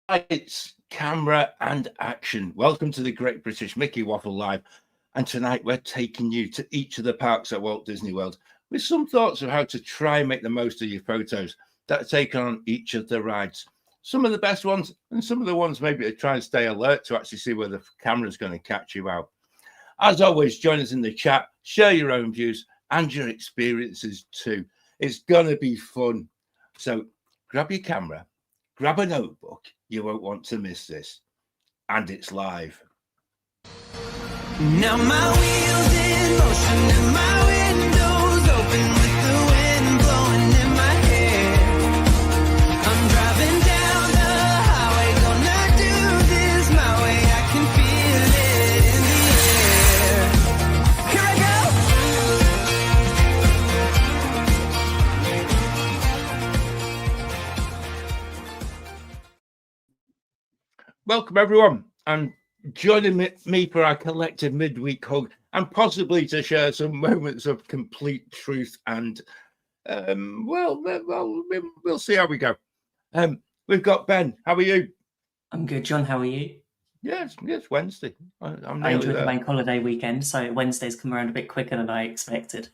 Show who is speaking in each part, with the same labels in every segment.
Speaker 1: Lights, camera, and action. Welcome to the Great British Mickey Waffle Live. And tonight we're taking you to each of the parks at Walt Disney World with some thoughts of how to try and make the most of your photos that are taken on each of the rides. Some of the best ones and some of the ones maybe to try and stay alert to actually see where the camera's going to catch you out. As always, join us in the chat, share your own views and your experiences too. It's going to be fun. So grab your camera, grab a notebook. You won't want to miss this. And it's live.
Speaker 2: Now my wheels in motion and my windows open with the wind blowing in my hair. I'm driving down the highway, gonna do this my way. I can feel it in the air. Here I
Speaker 1: go. Welcome everyone, and joining me for our collective midweek hug and possibly to share some moments of complete truth and we'll see how we go. We've got Ben. How are you?
Speaker 3: I'm good, John. How are you?
Speaker 1: Yes, Wednesday.
Speaker 3: I enjoyed the bank holiday weekend, so Wednesday's come around a bit quicker than I expected.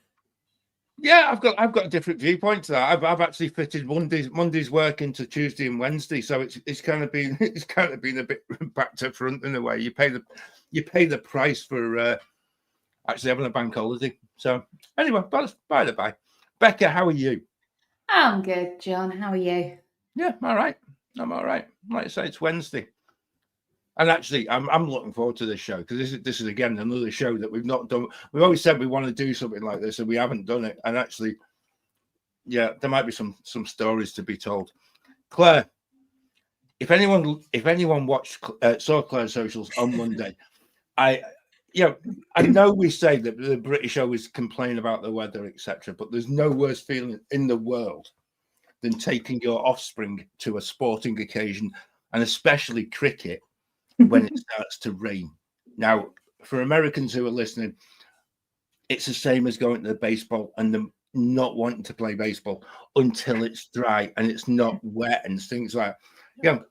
Speaker 1: Yeah, I've got a different viewpoint to that. I've actually fitted Monday's work into Tuesday and Wednesday, so it's kind of been a bit back to front in a way. You pay the price for actually having a bank holiday. So anyway, by the by, Becca, how are you?
Speaker 4: I'm good, John. How are you?
Speaker 1: Yeah, all right. I'm all right. Like I say, it's Wednesday. And actually, I'm looking forward to this show because this is again another show that we've not done. We've always said we want to do something like this, and we haven't done it. And actually, yeah, there might be some stories to be told. Claire, if anyone saw Claire's socials on Monday, I know we say that the British always complain about the weather, etc. But there's no worse feeling in the world than taking your offspring to a sporting occasion, and especially cricket, when it starts to rain. Now, for Americans who are listening, it's the same as going to the baseball and them not wanting to play baseball until it's dry and it's not wet and things like that.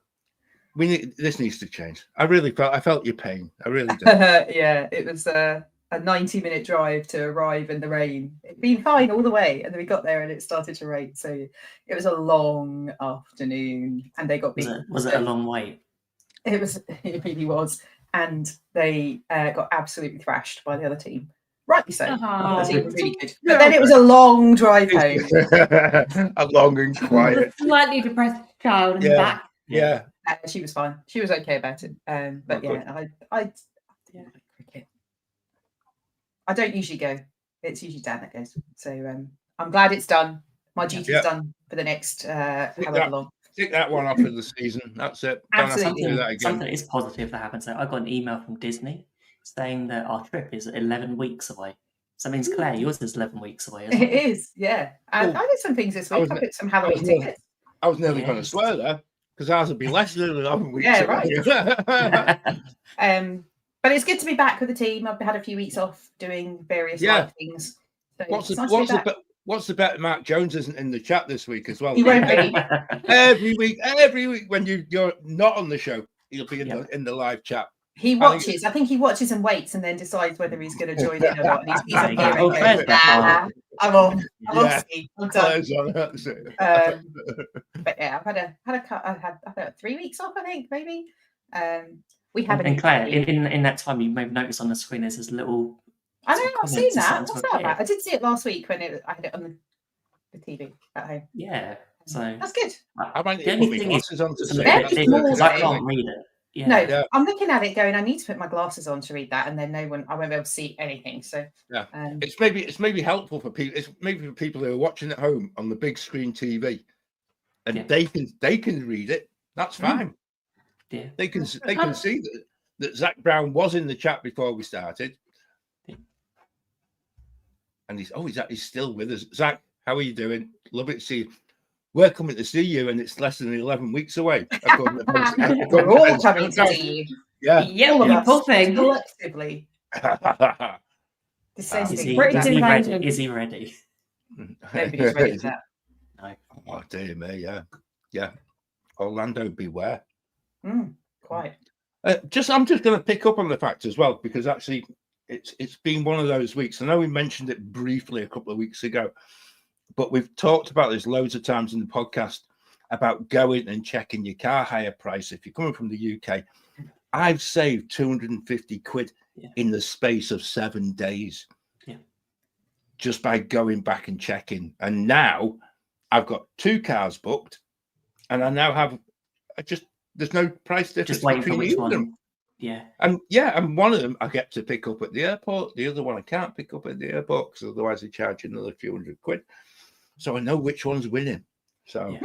Speaker 1: Yeah, this needs to change. I felt your pain. I really did.
Speaker 5: Yeah, it was a 90-minute drive to arrive in the rain. It'd been fine all the way, and then we got there and it started to rain. So it was a long afternoon, and they got beaten.
Speaker 3: Was it a long wait?
Speaker 5: It really was, and they got absolutely thrashed by the other team. Rightly so. The team was really good. But then it was a long drive home.
Speaker 1: A long and quiet.
Speaker 4: Slightly depressed child in the back.
Speaker 1: Yeah.
Speaker 5: She was fine. She was okay about it. But yeah, I like cricket. I don't usually go. It's usually Dan that goes. So I'm glad it's done. My duty's done for the next however long.
Speaker 1: Take that one off of the season. That's it.
Speaker 5: Absolutely.
Speaker 1: Don't have to do that again.
Speaker 3: Something is positive that happened. So I got an email from Disney saying that our trip is 11 weeks away. So that means, Claire, yours is 11 weeks away.
Speaker 5: It is, yeah. And I did some things this week. I put some Halloween tickets.
Speaker 1: I was nearly going to swear there because ours would be less than 11 weeks
Speaker 5: away. Yeah, right. But it's good to be back with the team. I've had a few weeks off doing various live things. So
Speaker 1: What's the bet? Mark Jones isn't in the chat this week as well.
Speaker 5: He won't be.
Speaker 1: Every week when you're not on the show, he'll be in the live chat.
Speaker 5: He watches. I think he watches and waits and then decides whether he's going to join in or not. And he's I'm on. I'm on. I'm done. But yeah, I've had 3 weeks off, I think, maybe. We haven't.
Speaker 3: And Claire, in that time, you may have noticed on the screen there's this little.
Speaker 5: I know, I've seen that. What's that about? I did see it last week when I had it on the TV at home.
Speaker 3: Yeah, so
Speaker 5: that's good.
Speaker 3: The only thing is, I can't read it. Yeah.
Speaker 5: No, I'm looking at it going, I need to put my glasses on to read that, and then I won't be able to see anything. So
Speaker 1: yeah, it's maybe helpful for people. It's maybe for people who are watching at home on the big screen TV, and they can read it. That's fine.
Speaker 3: Yeah,
Speaker 1: they can see that Zach Brown was in the chat before we started. And he's still with us. Zach, how are you doing? Love it to see you. We're coming to see you, and it's less than 11 weeks away.
Speaker 5: We're all coming to see you.
Speaker 4: Yeah, you're puffing.
Speaker 5: Collectively.
Speaker 3: Is he ready?
Speaker 5: Nobody's ready for that.
Speaker 3: No.
Speaker 1: Oh, dear me, yeah. Orlando, beware.
Speaker 5: Quite.
Speaker 1: I'm just going to pick up on the fact as well, because actually it's been one of those weeks. I know we mentioned it briefly a couple of weeks ago, but we've talked about this loads of times in the podcast about going and checking your car hire price. If you're coming from the UK, I've saved 250 quid in the space of 7 days just by going back and checking. And now I've got 2 cars booked, and I now have there's no price difference between either of them. And one of them I get to pick up at the airport. The other one I can't pick up at the airport because otherwise they charge another few hundred quid. So I know which one's winning. So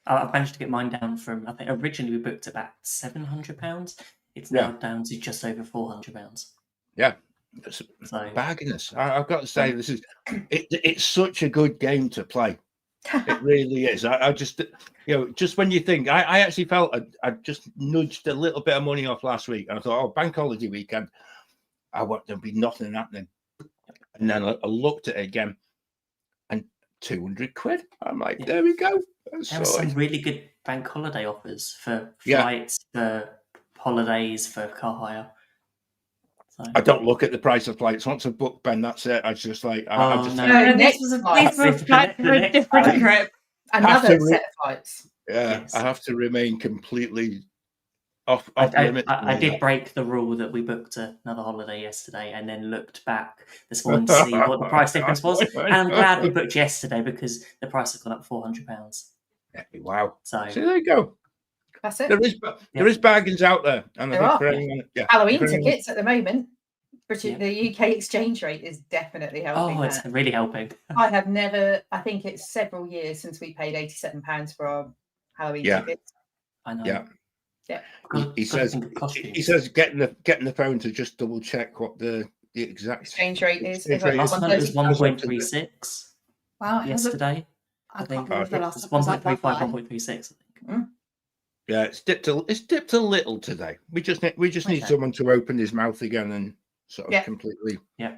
Speaker 3: I managed to get mine down from, I think originally we booked about £700. It's now down to just over £400.
Speaker 1: Yeah, it's bargainous. I've got to say, this is it's such a good game to play. It really is. I just, just when you think, I actually felt I just nudged a little bit of money off last week, and I thought, oh, bank holiday weekend, there'll be nothing happening. And then I looked at it again, and 200 quid. I'm like, there we go.
Speaker 3: There were some really good bank holiday offers for flights, for holidays, for car hire. So.
Speaker 1: I don't look at the price of flights. Once I book, Ben, that's it. I just like,
Speaker 4: no, this was a flight for a different trip.
Speaker 5: Another set of flights.
Speaker 1: Yeah, yes. I have to remain completely off limits.
Speaker 3: I did break the rule that we booked another holiday yesterday and then looked back this morning to see what the price difference was. And I'm glad we booked yesterday because the price has gone up £400.
Speaker 1: Wow.
Speaker 3: So
Speaker 1: there you go.
Speaker 5: That's it.
Speaker 1: There is bargains out there. And
Speaker 5: there are. Halloween tickets at the moment. The UK exchange rate is definitely helping.
Speaker 3: Oh, it's really helping.
Speaker 5: I think it's several years since we paid £87 for our Halloween tickets.
Speaker 3: I know.
Speaker 1: Yeah. He says getting the phone to just double check what the exact
Speaker 5: exchange rate is.
Speaker 3: Last month was 1.36.
Speaker 4: Wow.
Speaker 3: Yesterday.
Speaker 4: I think it was
Speaker 3: 1.35, 1.36, I think.
Speaker 1: Yeah, it's dipped a little today. We just need someone to open his mouth again and sort of completely.
Speaker 3: Yeah.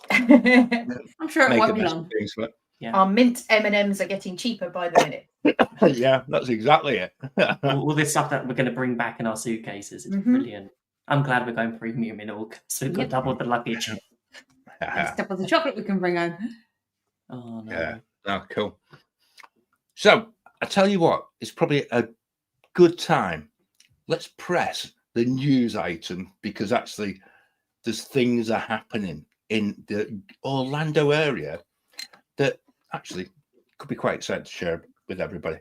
Speaker 4: I'm sure it won't be long.
Speaker 5: Our mint M&Ms are getting cheaper by the minute.
Speaker 1: Yeah, that's exactly it.
Speaker 3: All this stuff that we're going to bring back in our suitcases is brilliant. I'm glad we're going premium in all, so we've got double the luggage.
Speaker 4: Double the chocolate we can bring home.
Speaker 3: Oh no.
Speaker 1: Yeah. Oh, cool. So I tell you what, it's probably a good time. Let's press the news item because actually there's things are happening in the Orlando area that actually could be quite exciting to share with everybody.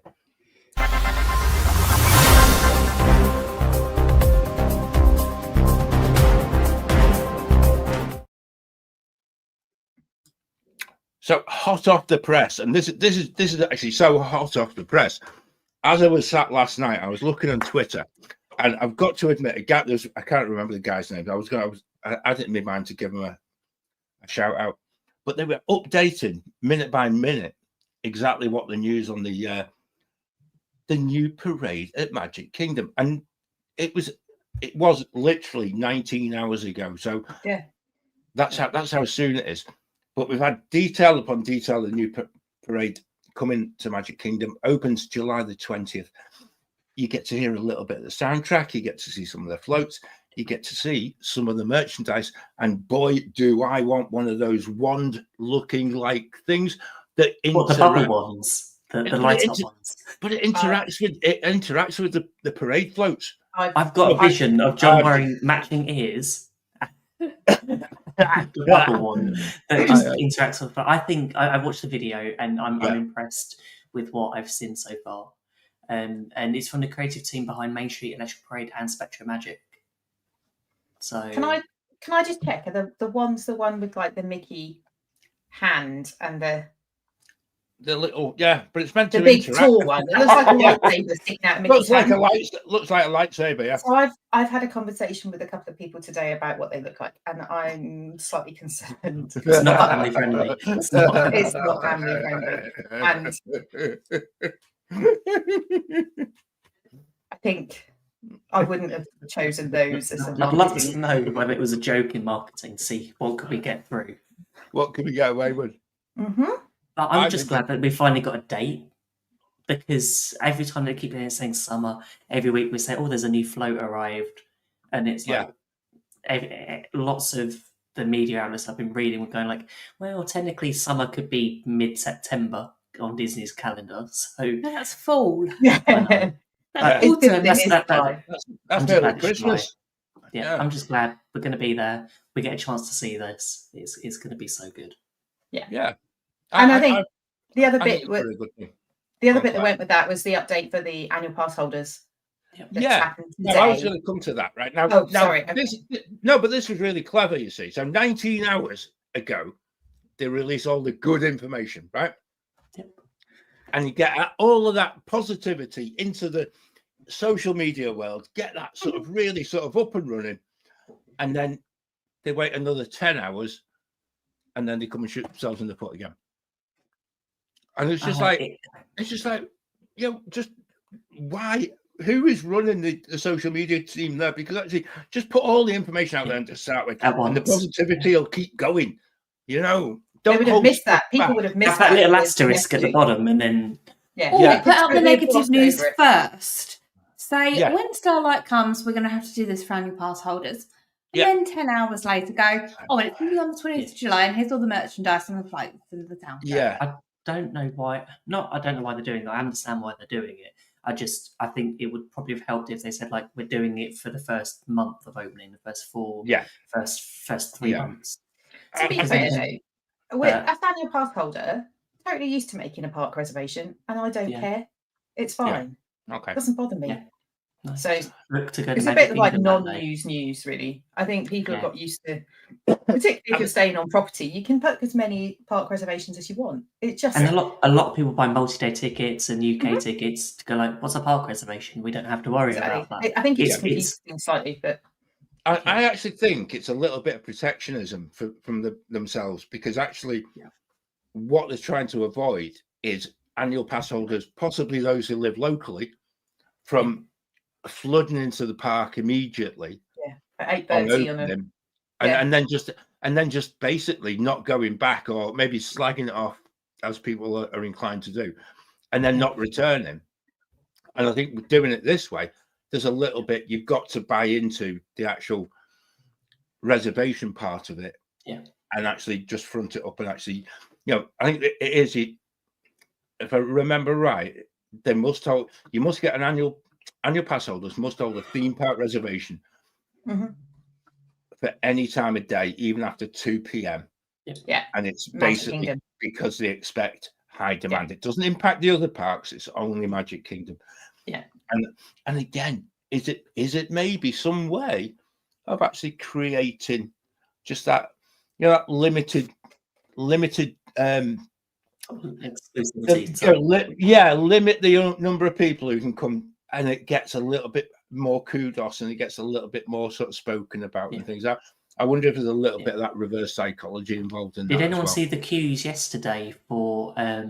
Speaker 1: So hot off the press, and this is actually so hot off the press. As I was sat last night, I was looking on Twitter, and I've got to admit, I can't remember the guy's name. I had it in my mind to give him a shout out, but they were updating minute by minute exactly what the news on the new parade at Magic Kingdom, and it was literally 19 hours ago. So that's how soon it is. But we've had detail upon detail of the new parade coming to Magic Kingdom. Opens July the 20th. You get to hear a little bit of the soundtrack. You get to see some of the floats. You get to see some of the merchandise. And boy, do I want one of those wand-looking like things that
Speaker 3: the bubble ones, the light-up ones.
Speaker 1: But it interacts with the parade floats.
Speaker 3: I've got a vision of John wearing matching ears. The bubble one that just interacts with. I think I watched the video and I'm impressed with what I've seen so far. And it's from the creative team behind Main Street Electric Parade and Spectra Magic. So
Speaker 5: can I just check? Are the one with like the Mickey hand and the
Speaker 1: little but it's meant
Speaker 5: the
Speaker 1: to
Speaker 5: big
Speaker 1: interact.
Speaker 5: tall one. It looks like a lightsaber sticking out of Mickey's hand.
Speaker 1: Looks like a lightsaber. Yeah.
Speaker 5: So I've had a conversation with a couple of people today about what they look like, and I'm slightly concerned.
Speaker 3: It's not family friendly.
Speaker 5: It's not family friendly, and I think I wouldn't have chosen those as
Speaker 3: I'd love to know whether it was a joke in marketing. See what could we get through.
Speaker 1: What could we get away with?
Speaker 5: Mm-hmm.
Speaker 3: I'm just glad that we finally got a date because every time they keep saying summer, every week we say, "Oh, there's a new float arrived," and it's like lots of the media outlets I've been reading were going like, "Well, technically, summer could be mid-September on Disney's calendar." So
Speaker 4: that's fall.
Speaker 5: Yeah.
Speaker 3: That's
Speaker 5: autumn.
Speaker 1: That's nearly Christmas.
Speaker 3: Yeah, I'm just glad we're going to be there. We get a chance to see this. It's going to be so good.
Speaker 5: Yeah. And I think the other bit that went with that was the update for the annual pass holders.
Speaker 1: Yeah, I was going to come to that right now.
Speaker 5: Oh, sorry.
Speaker 1: But this was really clever, you see. So 19 hours ago, they released all the good information, right?
Speaker 3: Yep.
Speaker 1: And you get all of that positivity into the social media world, get that sort of really sort of up and running, and then they wait another 10 hours, and then they come and shoot themselves in the foot again. And it's just just why? Who is running the social media team there? Because actually, just put all the information out there and to start with, and the positivity will keep going. You know,
Speaker 5: they would have missed that. People would have missed
Speaker 3: that little asterisk at the bottom, and then
Speaker 4: put out the negative news first. Say when Starlight comes, we're going to have to do this for annual pass holders. And then 10 hours later, go, oh, and it's going to be on the 20th of July, and here's all the merchandise and the flights in the town.
Speaker 1: Yeah,
Speaker 3: I don't know why. I don't know why they're doing it. I understand why they're doing it. I think it would probably have helped if they said like we're doing it for the first month of opening, the first first 3 months.
Speaker 5: To be fair, though, as an annual pass holder, totally used to making a park reservation, and I don't care. It's fine.
Speaker 1: Okay,
Speaker 5: it doesn't bother me.
Speaker 3: Yeah. Nice.
Speaker 5: So
Speaker 3: it's
Speaker 5: a bit like non-news news, really. I think people have got used to, particularly if you're staying on property, you can book as many park reservations as you want. It's just
Speaker 3: a lot of people buy multi-day tickets and UK tickets to go like, what's a park reservation? We don't have to worry about that.
Speaker 5: I think it's confusing slightly, but
Speaker 1: I actually think it's a little bit of protectionism from themselves, because actually what they're trying to avoid is annual pass holders, possibly those who live locally, from flooding into the park immediately
Speaker 5: at 8:30
Speaker 1: and then just basically not going back, or maybe slagging it off, as people are inclined to do, and then not returning. And I think doing it this way, there's a little bit, you've got to buy into the actual reservation part of it, and actually just front it up, and actually, I think it is, if I remember right, you must get an annual pass holders must hold a theme park reservation for any time of day, even after 2 p.m. And it's basically because they expect high demand. It doesn't impact the other parks. It's only Magic Kingdom. And again, is it maybe some way of actually creating just that, that limited limit the number of people who can come, and it gets a little bit more kudos, and it gets a little bit more sort of spoken about and things. I wonder if there's a little bit of that reverse psychology involved in that.
Speaker 3: Did anyone see the queues yesterday for at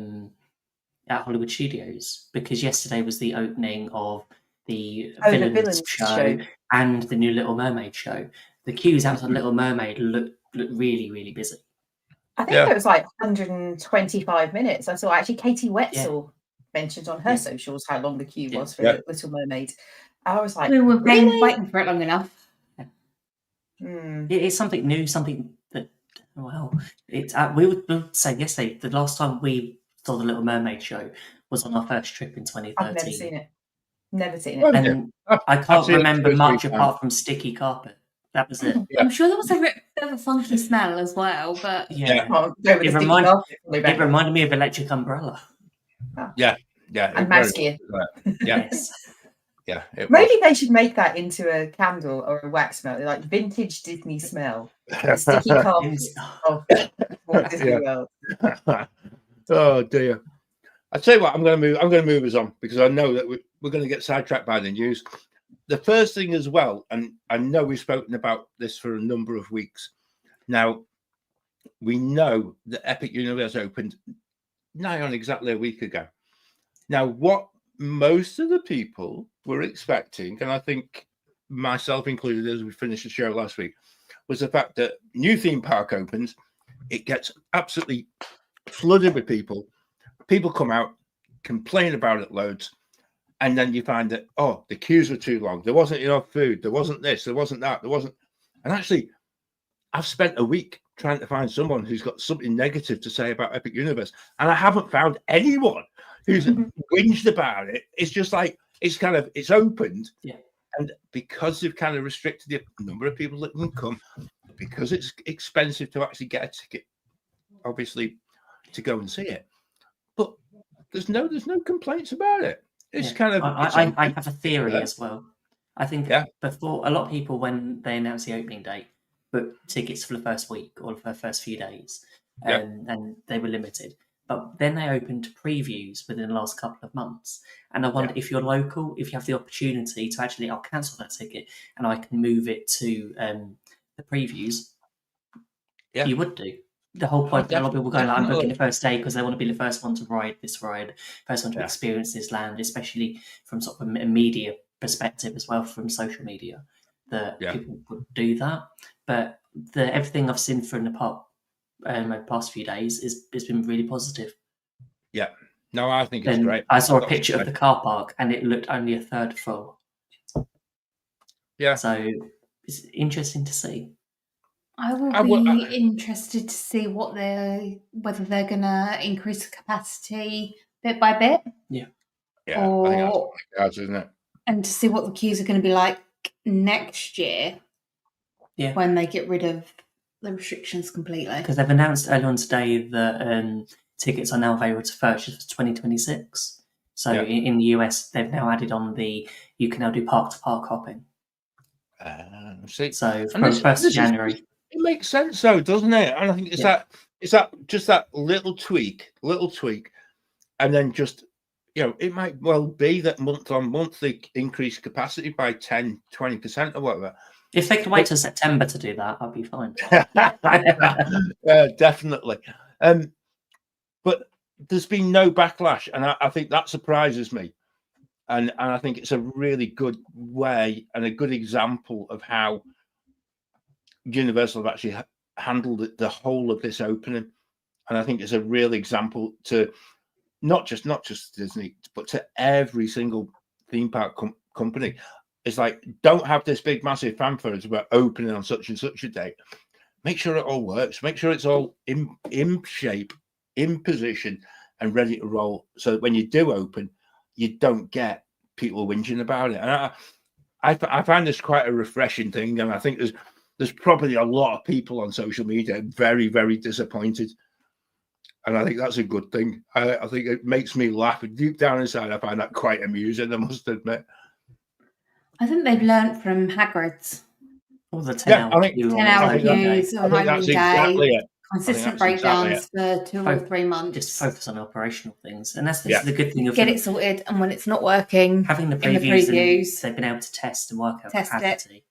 Speaker 3: Hollywood Studios? Because yesterday was the opening of the Villains show and the new Little Mermaid show. The queues outside Little Mermaid look really, really busy.
Speaker 5: I think it was like 125 minutes. I saw actually Katie Wetzel mentioned on her socials how long the queue was for Little Mermaid. I was like,
Speaker 4: we were waiting for it long enough.
Speaker 3: It's something new, something that, we would say yesterday, the last time we saw the Little Mermaid show was on our first trip in 2013.
Speaker 5: I've never seen it.
Speaker 3: And I can't remember much apart from sticky carpet. That was it.
Speaker 4: I'm sure there was a bit of a funky smell as well, but
Speaker 3: it reminded me of Electric Umbrella.
Speaker 5: And mouse gear.
Speaker 1: Yes.
Speaker 5: Maybe they should make that into a candle or a wax smell, like vintage Disney smell. Sticky carpet of Walt Disney World.
Speaker 1: Oh dear. I tell you what, I'm going to move us on, because I know that we're going to get sidetracked by the news. The first thing as well, and I know we've spoken about this for a number of weeks now. We know that Epic Universe opened nigh on exactly a week ago. Now, what most of the people were expecting, and I think myself included as we finished the show last week, was the fact that new theme park opens, it gets absolutely flooded with people. People come out, complain about it loads, and then you find that, oh, the queues were too long. There wasn't enough food. There wasn't this. There wasn't that. There wasn't. And actually, I've spent a week trying to find someone who's got something negative to say about Epic Universe, and I haven't found anyone who's whinged about it. It's just like it's opened, and because they've kind of restricted the number of people that can come, because it's expensive to actually get a ticket, obviously, to go and see it. But there's no complaints about it. It's kind of.
Speaker 3: I have a theory as well. I think before, a lot of people, when they announce the opening date, booked tickets for the first week or for the first few days, and they were limited. But then they opened previews within the last couple of months. And I wonder if you're local, if you have the opportunity to actually, I'll cancel that ticket and I can move it to the previews, you would do. The whole point, a lot of people go, like, I'm booking the first day because they want to be the first one to ride this ride, first one to experience this land, especially from sort of a media perspective as well, from social media, that people would do that. But everything I've seen from the past few days has been really positive. Yeah.
Speaker 1: No, I think it's great.
Speaker 3: I saw a picture of the car park and it looked only a third full.
Speaker 1: Yeah.
Speaker 3: So it's interesting to see.
Speaker 4: I will be interested to see whether they're going to increase the capacity bit by bit.
Speaker 1: Yeah. Yeah. I think that's isn't it?
Speaker 4: And to see what the queues are going to be like next year.
Speaker 3: Yeah.
Speaker 4: When they get rid of the restrictions completely.
Speaker 3: Because they've announced earlier on today that tickets are now available to purchase for 2026. So in the US, they've now added on you can now do park-to-park hopping. So from 1st of January.
Speaker 1: It makes sense though, doesn't it? And I think it's that little tweak, and then just, it might well be that month on month they increase capacity by 10, 20% or whatever.
Speaker 3: If they could wait till September to do that, I'd be fine.
Speaker 1: Definitely. But there's been no backlash, and I think that surprises me. And I think it's a really good way and a good example of how Universal have actually handled the whole of this opening. And I think it's a real example to not just Disney, but to every single theme park company. It's like, don't have this big, massive fanfare about opening on such and such a date. Make sure it all works. Make sure it's all in shape, in position, and ready to roll. So that when you do open, you don't get people whinging about it. And I find this quite a refreshing thing. And I think there's probably a lot of people on social media very, very disappointed. And I think that's a good thing. I think it makes me laugh. Deep down inside, I find that quite amusing, I must admit.
Speaker 4: I think they've learnt from Hagrid's.
Speaker 3: All the 10-hour queues
Speaker 4: on opening day. Consistent breakdowns for 2 or 3 months.
Speaker 3: Just focus on operational things. And that's the good thing of
Speaker 4: get it sorted. And when it's not working,
Speaker 3: having the previews they've been able to test and work out capacity.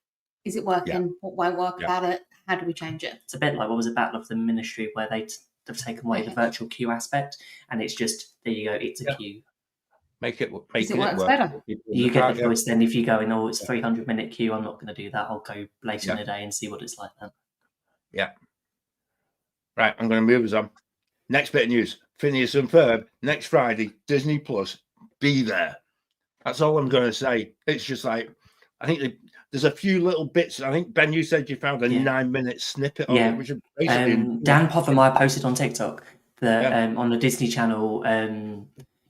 Speaker 4: Is it working? What won't work about it? How do we change it?
Speaker 3: It's a bit like what was it, Battle of the Ministry, where they've taken away the virtual queue aspect, and it's just, there you go, it's a queue.
Speaker 1: Make it work
Speaker 4: better.
Speaker 3: You get the choice then. If you go in, it's a 300-minute queue, I'm not going to do that. I'll go later in the day and see what it's like then.
Speaker 1: Yeah. Right, I'm going to move us on. Next bit of news. Phineas and Ferb, next Friday, Disney Plus, be there. That's all I'm going to say. It's just like, I think there's a few little bits. I think, Ben, you said you found a 9-minute snippet of it, which is basically...
Speaker 3: Dan Pottermeyer posted on TikTok that on the Disney Channel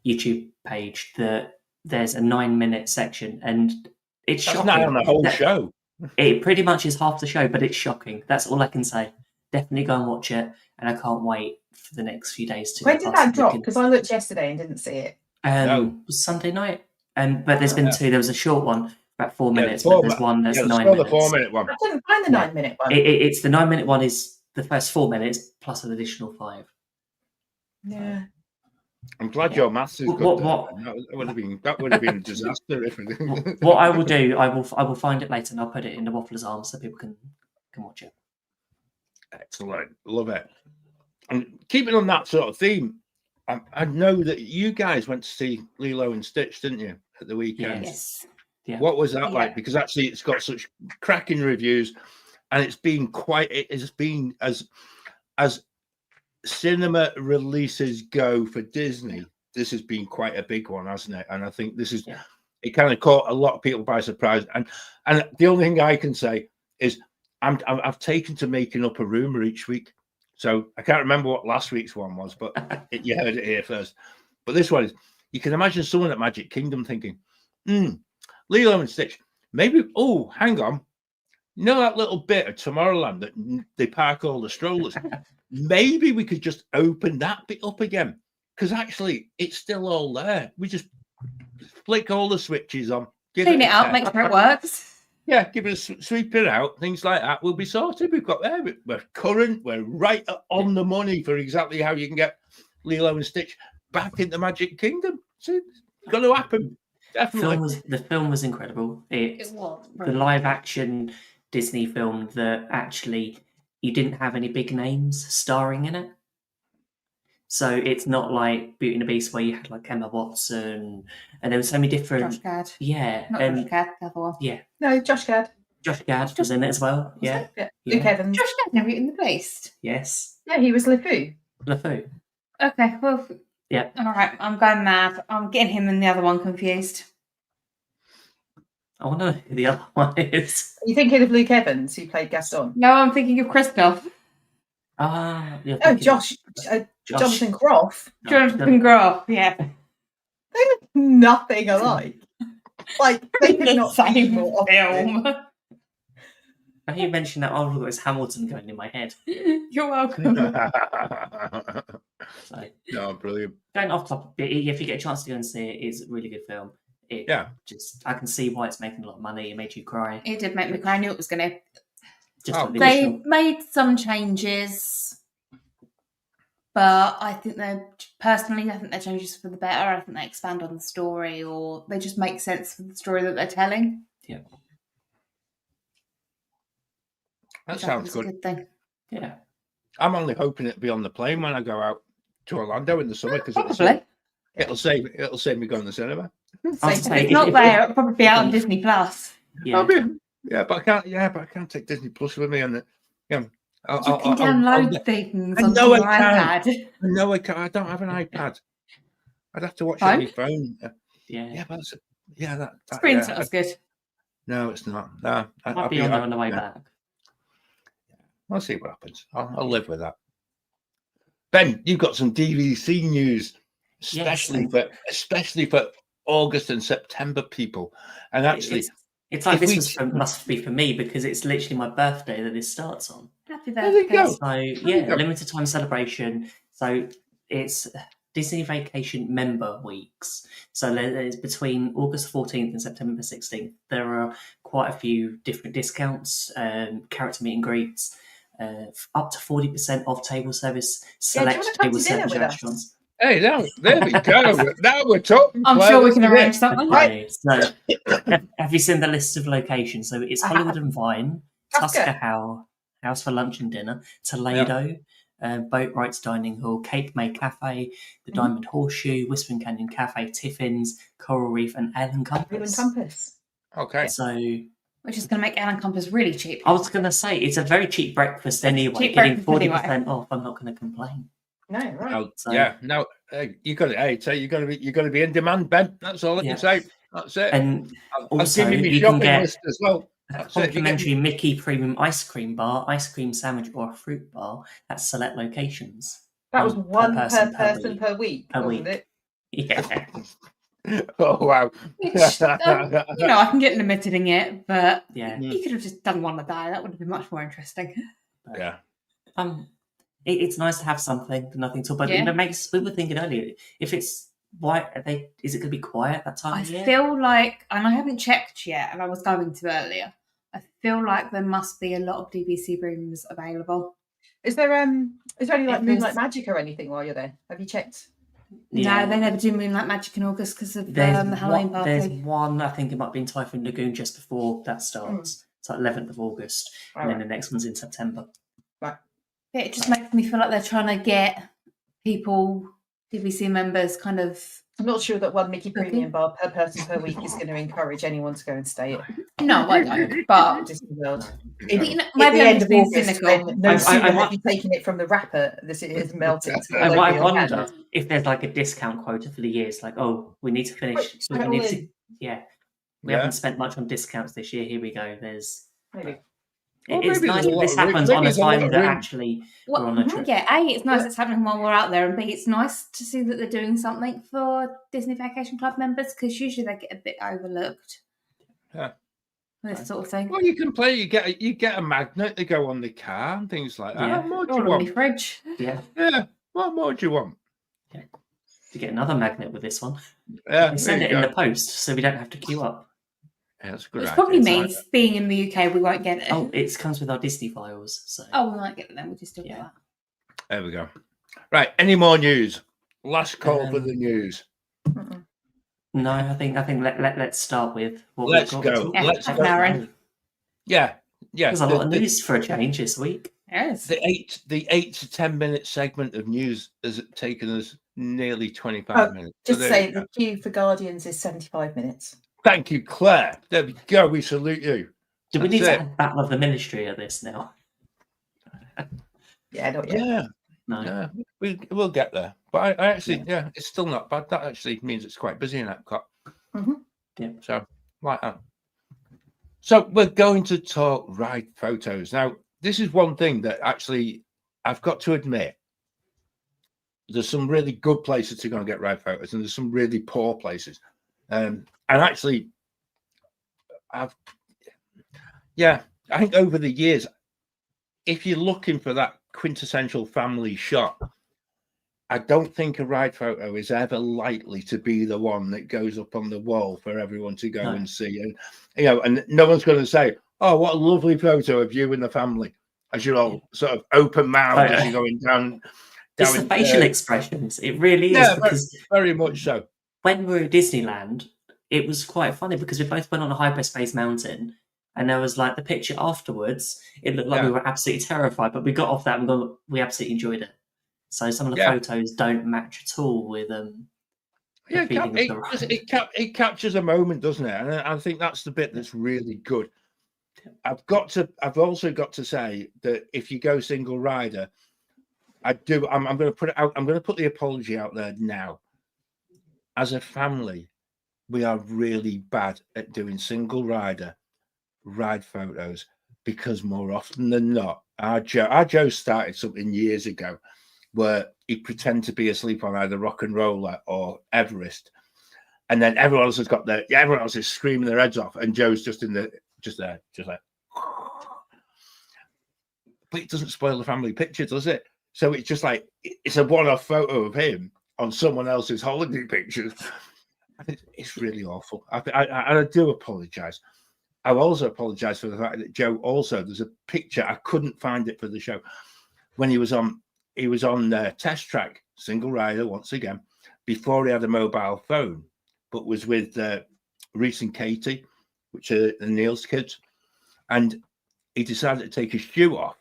Speaker 3: YouTube page that there's a 9-minute section, and it's shocking.
Speaker 1: That's not on the whole show.
Speaker 3: It pretty much is half the show, but it's shocking. That's all I can say. Definitely go and watch it, and I can't wait for the next few days to.
Speaker 5: When did that drop? Because I looked yesterday and didn't see it.
Speaker 3: It was Sunday night, but there's been 2. There was a short one, about 4 minutes, but there's one that's 9 minutes.
Speaker 1: The 4-minute one.
Speaker 5: I couldn't find the 9-minute one.
Speaker 3: It's the 9-minute one is the first 4 minutes plus an additional 5.
Speaker 5: Yeah.
Speaker 1: I'm glad your maths is good. That would have been a disaster if it.
Speaker 3: What I will do, I will find it later and I'll put it in the Waffler's Arms so people can watch it.
Speaker 1: Excellent, love it. And keeping on that sort of theme, I know that you guys went to see Lilo and Stitch, didn't you, at the weekend?
Speaker 4: Yes.
Speaker 3: Yeah.
Speaker 1: What was that like? Because actually, it's got such cracking reviews, and it's been as cinema releases go for Disney. this has been quite a big one, hasn't it? And I think this is it kind of caught a lot of people by surprise. And the only thing I can say is I've taken to making up a rumor each week. So I can't remember what last week's one was, but you heard it here first. But this one is, you can imagine someone at Magic Kingdom thinking, Lilo and Stitch, maybe, oh, hang on. You know that little bit of Tomorrowland that they park all the strollers? Maybe we could just open that bit up again. Because actually, it's still all there. We just flick all the switches on.
Speaker 4: Clean it up, make sure it works.
Speaker 1: Yeah, give it a sweep it out, things like that. We'll be sorted. We've got there. We're current. We're right on the money for exactly how you can get Lilo and Stitch back into Magic Kingdom. So it's going to happen. Definitely.
Speaker 3: The film was incredible. It
Speaker 4: was
Speaker 3: the live action Disney film that actually you didn't have any big names starring in it. So it's not like Beauty and the Beast where you had like Emma Watson and there were so many different.
Speaker 4: Josh Gad.
Speaker 3: Yeah.
Speaker 4: Not Josh Gad, the other one.
Speaker 3: Yeah.
Speaker 5: No, Josh Gad.
Speaker 3: Josh Gad was in it as well. Yeah.
Speaker 5: Luke Evans.
Speaker 4: Josh Gad never in the Beast.
Speaker 3: Yes.
Speaker 5: Yeah, he was LeFou.
Speaker 3: LeFou.
Speaker 4: Okay, well.
Speaker 3: Yeah.
Speaker 4: All right, I'm going mad. I'm getting him and the other one confused.
Speaker 3: I want to know who the other one is.
Speaker 5: Are you thinking of Luke Evans, who played Gaston?
Speaker 4: No, I'm thinking of Christoph.
Speaker 5: Oh, Jonathan Groff.
Speaker 4: Jonathan Groff, yeah.
Speaker 5: They look nothing alike. Like, they could not be more
Speaker 4: film.
Speaker 3: Now you mentioned that, all I've got is Hamilton going in my head.
Speaker 4: You're welcome.
Speaker 3: So,
Speaker 1: no, brilliant.
Speaker 3: Going off topic, if you get a chance to go and see it, it's a really good film. I can see why it's making a lot of money. It made you cry.
Speaker 4: It did make me cry. I knew it was going to.
Speaker 3: They
Speaker 4: They made some changes, but I think they're changes for the better. I think they expand on the story, or they just make sense for the story that they're telling.
Speaker 3: Yeah,
Speaker 1: that sounds good.
Speaker 4: A good thing.
Speaker 3: Yeah,
Speaker 1: I'm only hoping it'll be on the plane when I go out to Orlando in the summer because it'll save me going to the cinema.
Speaker 4: If it's not there, it'll probably be out on Disney Plus.
Speaker 3: Yeah.
Speaker 1: But I can't take Disney Plus with me on it. Yeah,
Speaker 4: you can download things on your iPad.
Speaker 1: I know I can't. I don't have an iPad. I'd have to watch it on my phone.
Speaker 3: Yeah,
Speaker 1: but that
Speaker 4: screen's not as good.
Speaker 1: No, it's not. No,
Speaker 3: I'll be on the way back.
Speaker 1: I'll see what happens. I'll live with that. Ben, you've got some DVC news, especially for August and September people. And actually,
Speaker 3: it's like must be for me because it's literally my birthday that this starts on.
Speaker 4: Happy birthday!
Speaker 3: So limited time celebration. So it's Disney Vacation member weeks. So there's between August 14th and September 16th. There are quite a few different discounts, character meet and greets. Up to 40% off table service, select table service restaurants.
Speaker 1: Hey, there we go. Now we're talking.
Speaker 4: I'm sure we can arrange something.
Speaker 3: Right. So, have you seen the list of locations? So it's Hollywood and Vine, Tusker House for lunch and dinner, Toledo, Boatwright's Dining Hall, Cape May Cafe, the Diamond Horseshoe, Whispering Canyon Cafe, Tiffin's, Coral Reef, and Allen Compass.
Speaker 1: Okay.
Speaker 3: So,
Speaker 4: which is going to make Allen Compass really cheap.
Speaker 3: I was going to say it's a very cheap breakfast anyway. Getting 40% off, I'm not going to complain.
Speaker 5: No, right.
Speaker 1: No, you got to. Hey, so you got to be in demand, Ben. That's all I can say. That's it.
Speaker 3: And also,
Speaker 1: you can get as well.
Speaker 3: A complimentary Mickey Premium ice cream bar, ice cream sandwich, or a fruit bar at select locations.
Speaker 5: That was one per person per week, wasn't it?
Speaker 3: Yeah.
Speaker 1: Oh wow!
Speaker 4: Which, I can get limited in it, but you could have just done one a day. That would have been much more interesting.
Speaker 1: Yeah.
Speaker 3: It's nice to have something, nothing to. But it makes we were thinking earlier if it's is it going to be quiet that time?
Speaker 4: I feel like, and I haven't checked yet, and I was going to earlier. I feel like there must be a lot of DVC rooms available.
Speaker 5: Is there any like Moonlight Magic or anything while you're there? Have you checked?
Speaker 4: No, they never do Moonlight Magic in August because of the Halloween party.
Speaker 3: There's one, I think it might be in Typhoon Lagoon just before that starts. It's like 11th of August, and then the next one's in September.
Speaker 5: Right.
Speaker 4: Yeah, it just makes me feel like they're trying to get people, DVC members, kind of
Speaker 5: I'm not sure that one Mickey Premium bar per person per week is going to encourage anyone to go and stay at
Speaker 4: No, I don't. But
Speaker 5: Disney World.
Speaker 4: But,
Speaker 5: At
Speaker 4: you know,
Speaker 5: the
Speaker 4: maybe I'm
Speaker 5: end
Speaker 4: just
Speaker 5: of
Speaker 4: being
Speaker 5: August,
Speaker 4: cynical.
Speaker 5: when no
Speaker 3: I
Speaker 5: sooner
Speaker 3: want-
Speaker 5: have you taken it from the wrapper, this is melted.
Speaker 3: I wonder if there's like a discount quota for the years. Like, oh, we need to finish. We haven't spent much on discounts this year. Here we go. There's.
Speaker 5: Maybe.
Speaker 3: It's nice that this happens on a time that actually we're on a trip.
Speaker 4: Yeah, A, it's nice it's happening while we're out there, and B, it's nice to see that they're doing something for Disney Vacation Club members, because usually they get a bit overlooked.
Speaker 1: Yeah.
Speaker 4: This sort of thing.
Speaker 1: Well, you can play. You get a magnet to go on the car and things like that.
Speaker 3: Yeah.
Speaker 1: What more do
Speaker 4: Or
Speaker 1: you
Speaker 4: on
Speaker 1: want?
Speaker 4: my fridge.
Speaker 3: Yeah.
Speaker 1: Yeah. What more do you want?
Speaker 3: Yeah. You get another magnet with this one.
Speaker 1: Yeah.
Speaker 3: They send it in the post, so we don't have to queue up.
Speaker 1: Yeah, that's a good.
Speaker 4: Which
Speaker 1: idea.
Speaker 4: probably means being in the UK, we won't get it.
Speaker 3: Oh, it comes with our Disney files. So.
Speaker 4: Oh, we might get it then. We'll just still get that.
Speaker 1: There we go. Right. Any more news? Last call for the news.
Speaker 3: No, I think let's start with what
Speaker 1: Let's
Speaker 3: we've got.
Speaker 1: go.
Speaker 4: Yeah,
Speaker 1: Let's
Speaker 4: half
Speaker 1: go.
Speaker 4: an hour in.
Speaker 1: Yeah.
Speaker 3: There's a lot of news for a change this week.
Speaker 4: Yes.
Speaker 1: The 8 to 10 minute segment of news has taken us nearly 25 minutes.
Speaker 5: Just say the queue for Guardians is 75 minutes.
Speaker 1: Thank you, Claire. There we go. We salute you.
Speaker 3: Do we need to have Battle of the Ministry at this now?
Speaker 5: Yeah, not yet.
Speaker 1: Yeah.
Speaker 3: No.
Speaker 1: Yeah, we'll get there. But I actually, it's still not bad. That actually means it's quite busy in Epcot.
Speaker 5: Mm-hmm.
Speaker 3: Yeah.
Speaker 1: So, like that. So, we're going to talk ride photos. Now, this is one thing that actually I've got to admit. There's some really good places to go and get ride photos, and there's some really poor places. And actually, I think over the years, if you're looking for that quintessential family shot, I don't think a ride photo is ever likely to be the one that goes up on the wall for everyone to go and see. And and no one's going to say, "Oh, what a lovely photo of you and the family," as you're all sort of open mouthed as you're going down.
Speaker 3: It's the facial expressions. It really is, because
Speaker 1: very much so.
Speaker 3: When we were at Disneyland, it was quite funny because we both went on a hyperspace mountain, and there was like the picture afterwards. It looked like we were absolutely terrified, but we got off that and we absolutely enjoyed it. So some of the photos don't match at all with
Speaker 1: it captures a moment, doesn't it? And I think that's the bit that's really good. I've also got to say that if you go single rider, I'm going to put it out. I'm going to put the apology out there now. As a family, we are really bad at doing single rider ride photos, because more often than not, our Joe started something years ago where he'd pretend to be asleep on either Rock and Roller or Everest, and then everyone else is screaming their heads off, and Joe's just there, just like. But it doesn't spoil the family picture, does it? So it's just like it's a one-off photo of him on someone else's holiday pictures. It's really awful. I do apologize. I also apologize for the fact that Joe there's a picture, I couldn't find it for the show, when he was on Test Track, single rider once again, before he had a mobile phone, but was with Reese and Katie, which are the Neil's kids. And he decided to take his shoe off.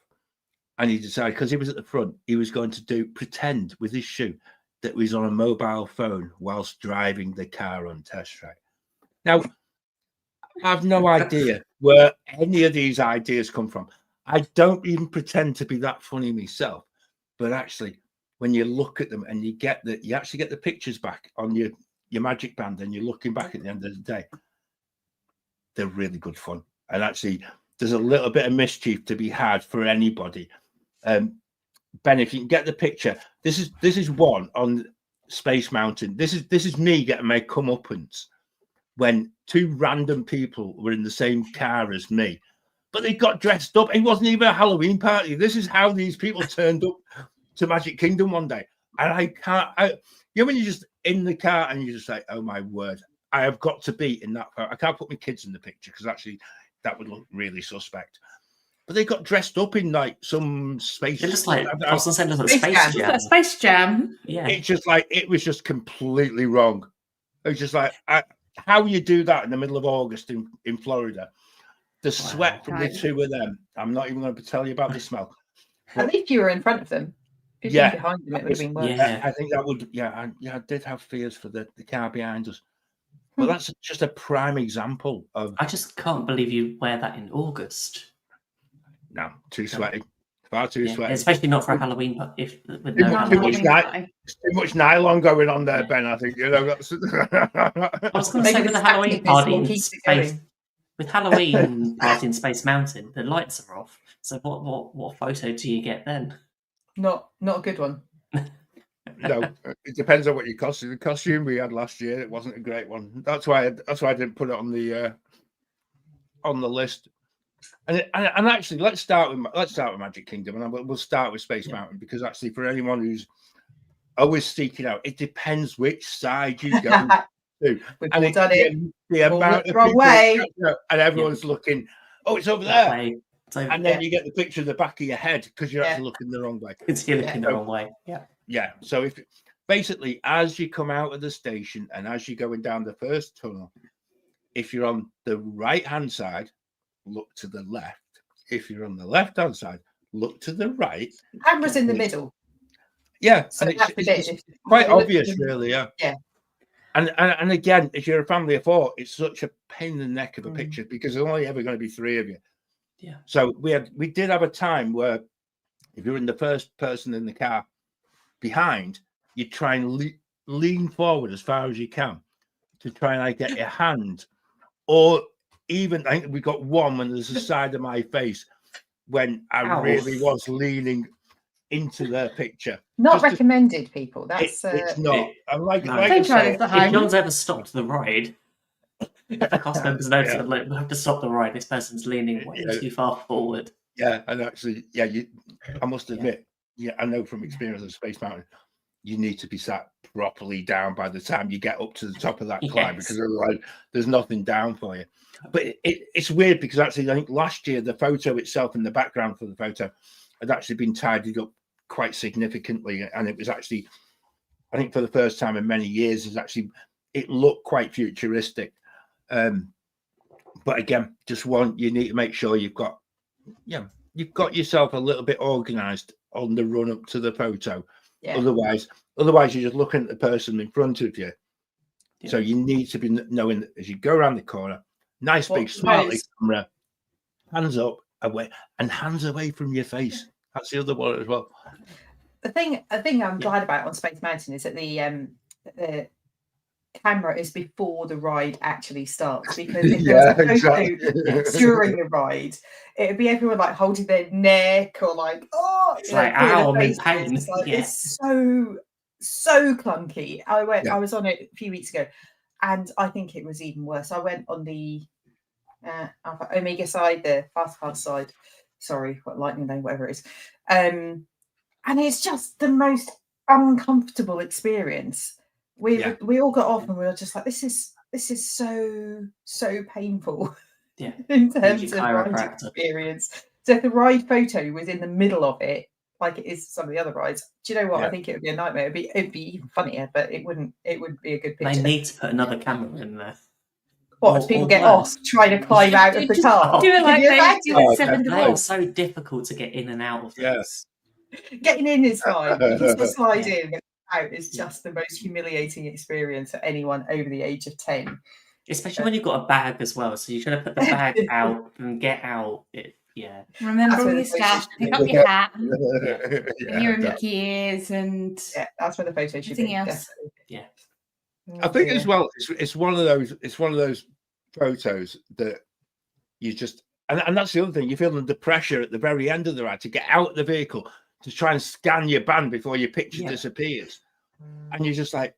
Speaker 1: And he decided, because he was at the front, he was going to pretend with his shoe that he was on a mobile phone whilst driving the car on Test Track. Now, I have no idea where any of these ideas come from. I don't even pretend to be that funny myself. But actually, when you look at them and you actually get the pictures back on your Magic Band, and you're looking back at the end of the day, they're really good fun. And actually, there's a little bit of mischief to be had for anybody. Ben, if you can get the picture, this is one on Space Mountain. This is me getting my comeuppance when two random people were in the same car as me, but they got dressed up. It wasn't even a Halloween party. This is how these people turned up to Magic Kingdom one day. And when you're just in the car and you're just like, oh my word, I have got to be in that photo. I can't put my kids in the picture because actually that would look really suspect. But they got dressed up in like some space.
Speaker 3: They're just like
Speaker 4: Space Jam.
Speaker 3: Yeah.
Speaker 1: It's just like it was just completely wrong. It was just like how you do that in the middle of August in Florida. The sweat from the two of them. I'm not even going to tell you about the smell.
Speaker 5: At least you were in front of them. If you'd been behind them, it would have been worse.
Speaker 3: Yeah.
Speaker 1: I think that would. Yeah, I did have fears for the car behind us, but that's just a prime example of.
Speaker 3: I just can't believe you wear that in August.
Speaker 1: No, too sweaty. Far too sweaty.
Speaker 3: Especially not for Halloween, but with
Speaker 1: Too
Speaker 3: no
Speaker 1: much,
Speaker 3: Halloween.
Speaker 1: too much nylon going on there, Ben. I think That's...
Speaker 3: I was going to say with the Halloween party in space, with Halloween party in Space Mountain, the lights are off. So what photo do you get then?
Speaker 5: Not a good one.
Speaker 1: No, it depends on what your costume. The costume we had last year, it wasn't a great one. That's why I didn't put it on the list. And actually, let's start with Magic Kingdom, and we'll start with Space Mountain, because actually, for anyone who's always seeking out, it depends which side you go to.
Speaker 5: We've
Speaker 1: and
Speaker 5: all done it.
Speaker 1: The amount of
Speaker 5: wrong
Speaker 1: people,
Speaker 5: way.
Speaker 1: and everyone's looking. Oh, it's over there.
Speaker 3: Way.
Speaker 1: And then you get the picture of the back of your head because you're actually looking the wrong way.
Speaker 3: You're looking the wrong way.
Speaker 1: Yeah. So if basically, as you come out of the station and as you're going down the first tunnel, if you're on the right hand side, look to the left. If you're on the left hand side, look to the right.
Speaker 5: Camera's in the middle.
Speaker 1: Yeah,
Speaker 5: So
Speaker 1: and
Speaker 5: it's
Speaker 1: quite obvious, really. Yeah.
Speaker 5: Yeah.
Speaker 1: And again, if you're a family of 4, it's such a pain in the neck of a picture because there's only ever going to be 3 of you.
Speaker 3: Yeah.
Speaker 1: So we did have a time where if you're in the first person in the car behind, you try and lean forward as far as you can to try and get your hand, or even I think we got one when there's the side of my face when I really was leaning into their picture.
Speaker 5: Not recommended, people. That's
Speaker 1: it's not. I'm like,
Speaker 3: no.
Speaker 1: like
Speaker 3: if John's ever stopped the ride, if the cast members notice that we have to stop the ride, this person's leaning way too far forward.
Speaker 1: Yeah, and actually, I must admit, I know from experience of Space Mountain, you need to be sat properly down by the time you get up to the top of that climb, because otherwise there's nothing down for you. But it's weird because actually, I think last year the photo itself and the background for the photo had actually been tidied up quite significantly, and it was actually, I think for the first time in many years, it looked quite futuristic. But again, you need to make sure you've got yourself a little bit organized on the run up to the photo. Yeah. Otherwise you're just looking at the person in front of you. Yeah. So you need to be knowing that as you go around the corner, nice big smartly camera, hands up, away, and hands away from your face. That's the other one as well.
Speaker 5: The thing I'm glad about on Space Mountain is that the camera is before the ride actually starts, because if there was a photo during the ride, it would be everyone like holding their neck or like,
Speaker 3: it's like ow, I'm in pain.
Speaker 5: It's so clunky. I was on it a few weeks ago, and I think it was even worse. I went on the Omega side, the fast pass side. Sorry, what Lightning Lane, whatever it is, and it's just the most uncomfortable experience. We all got off and we were just like, this is so painful.
Speaker 3: Yeah,
Speaker 5: in terms of ride experience. So if the ride photo was in the middle of it, like it is some of the other rides, do you know what? Yeah. I think it would be a nightmare. It'd be even funnier, but it would be a good picture.
Speaker 3: They need to put another camera in there.
Speaker 5: What, as people get off trying to climb out of the car?
Speaker 4: Do it like
Speaker 3: it's so difficult to get in and out of this.
Speaker 5: Getting in is fine. You can still slide in. Out is just the most humiliating experience for anyone over the age of 10.
Speaker 3: Especially when you've got a bag as well. So you're going to put the bag out and get out.
Speaker 4: Remember all your stuff. Pick up your hat. Your Mickey ears and
Speaker 5: that's where the photo should be.
Speaker 4: Else.
Speaker 3: Yeah.
Speaker 1: I think as well, it's one of those photos that you just, and that's the other thing, you're feeling the pressure at the very end of the ride to get out of the vehicle to try and scan your band before your picture disappears, and you're just like,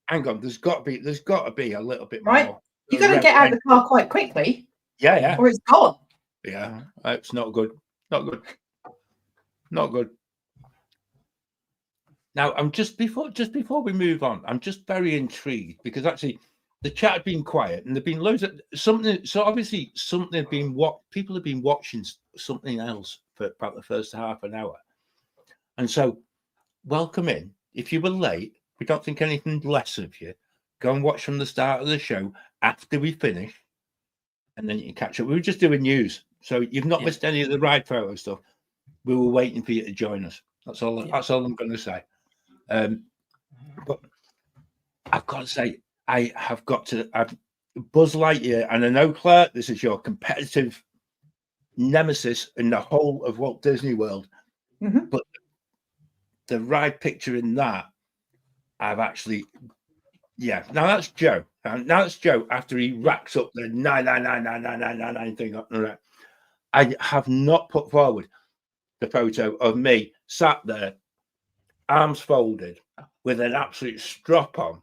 Speaker 1: hang on, there's got to be a little bit more.
Speaker 5: You got to get out of the car quite quickly.
Speaker 1: Yeah,
Speaker 5: or it's gone.
Speaker 1: Yeah, it's not good. Not good. Now, I'm just before we move on, I'm just very intrigued because actually the chat had been quiet and there've been loads of something. So obviously people have been watching something else for about the first half an hour. And so welcome in. If you were late, we don't think anything less of you. Go and watch from the start of the show after we finish. And then you can catch up. We were just doing news. So you've not missed any of the ride photo stuff. We were waiting for you to join us. That's all. That's all I'm going to say. But I've got to say, I have got to. Buzz Lightyear, and I know, Claire, this is your competitive nemesis in the whole of Walt Disney World, but the ride picture in that, I've actually, now that's Joe. Now that's Joe after he racks up the 9999999 thing. I have not put forward the photo of me sat there, arms folded, with an absolute strop on.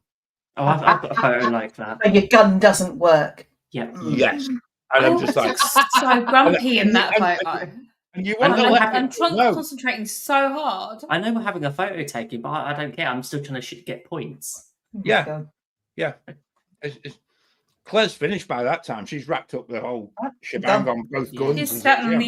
Speaker 3: Oh, I've got a photo like that.
Speaker 5: When your gun doesn't work.
Speaker 3: Yeah.
Speaker 1: Yes. And I'm just like
Speaker 4: so grumpy in that photo.
Speaker 1: And you want to
Speaker 4: I'm concentrating so hard.
Speaker 3: I know we're having a photo taken, but I don't care. I'm still trying to get points.
Speaker 1: Yeah. Claire's finished by that time. She's wrapped up the whole shebang on both guns.
Speaker 4: She's sat on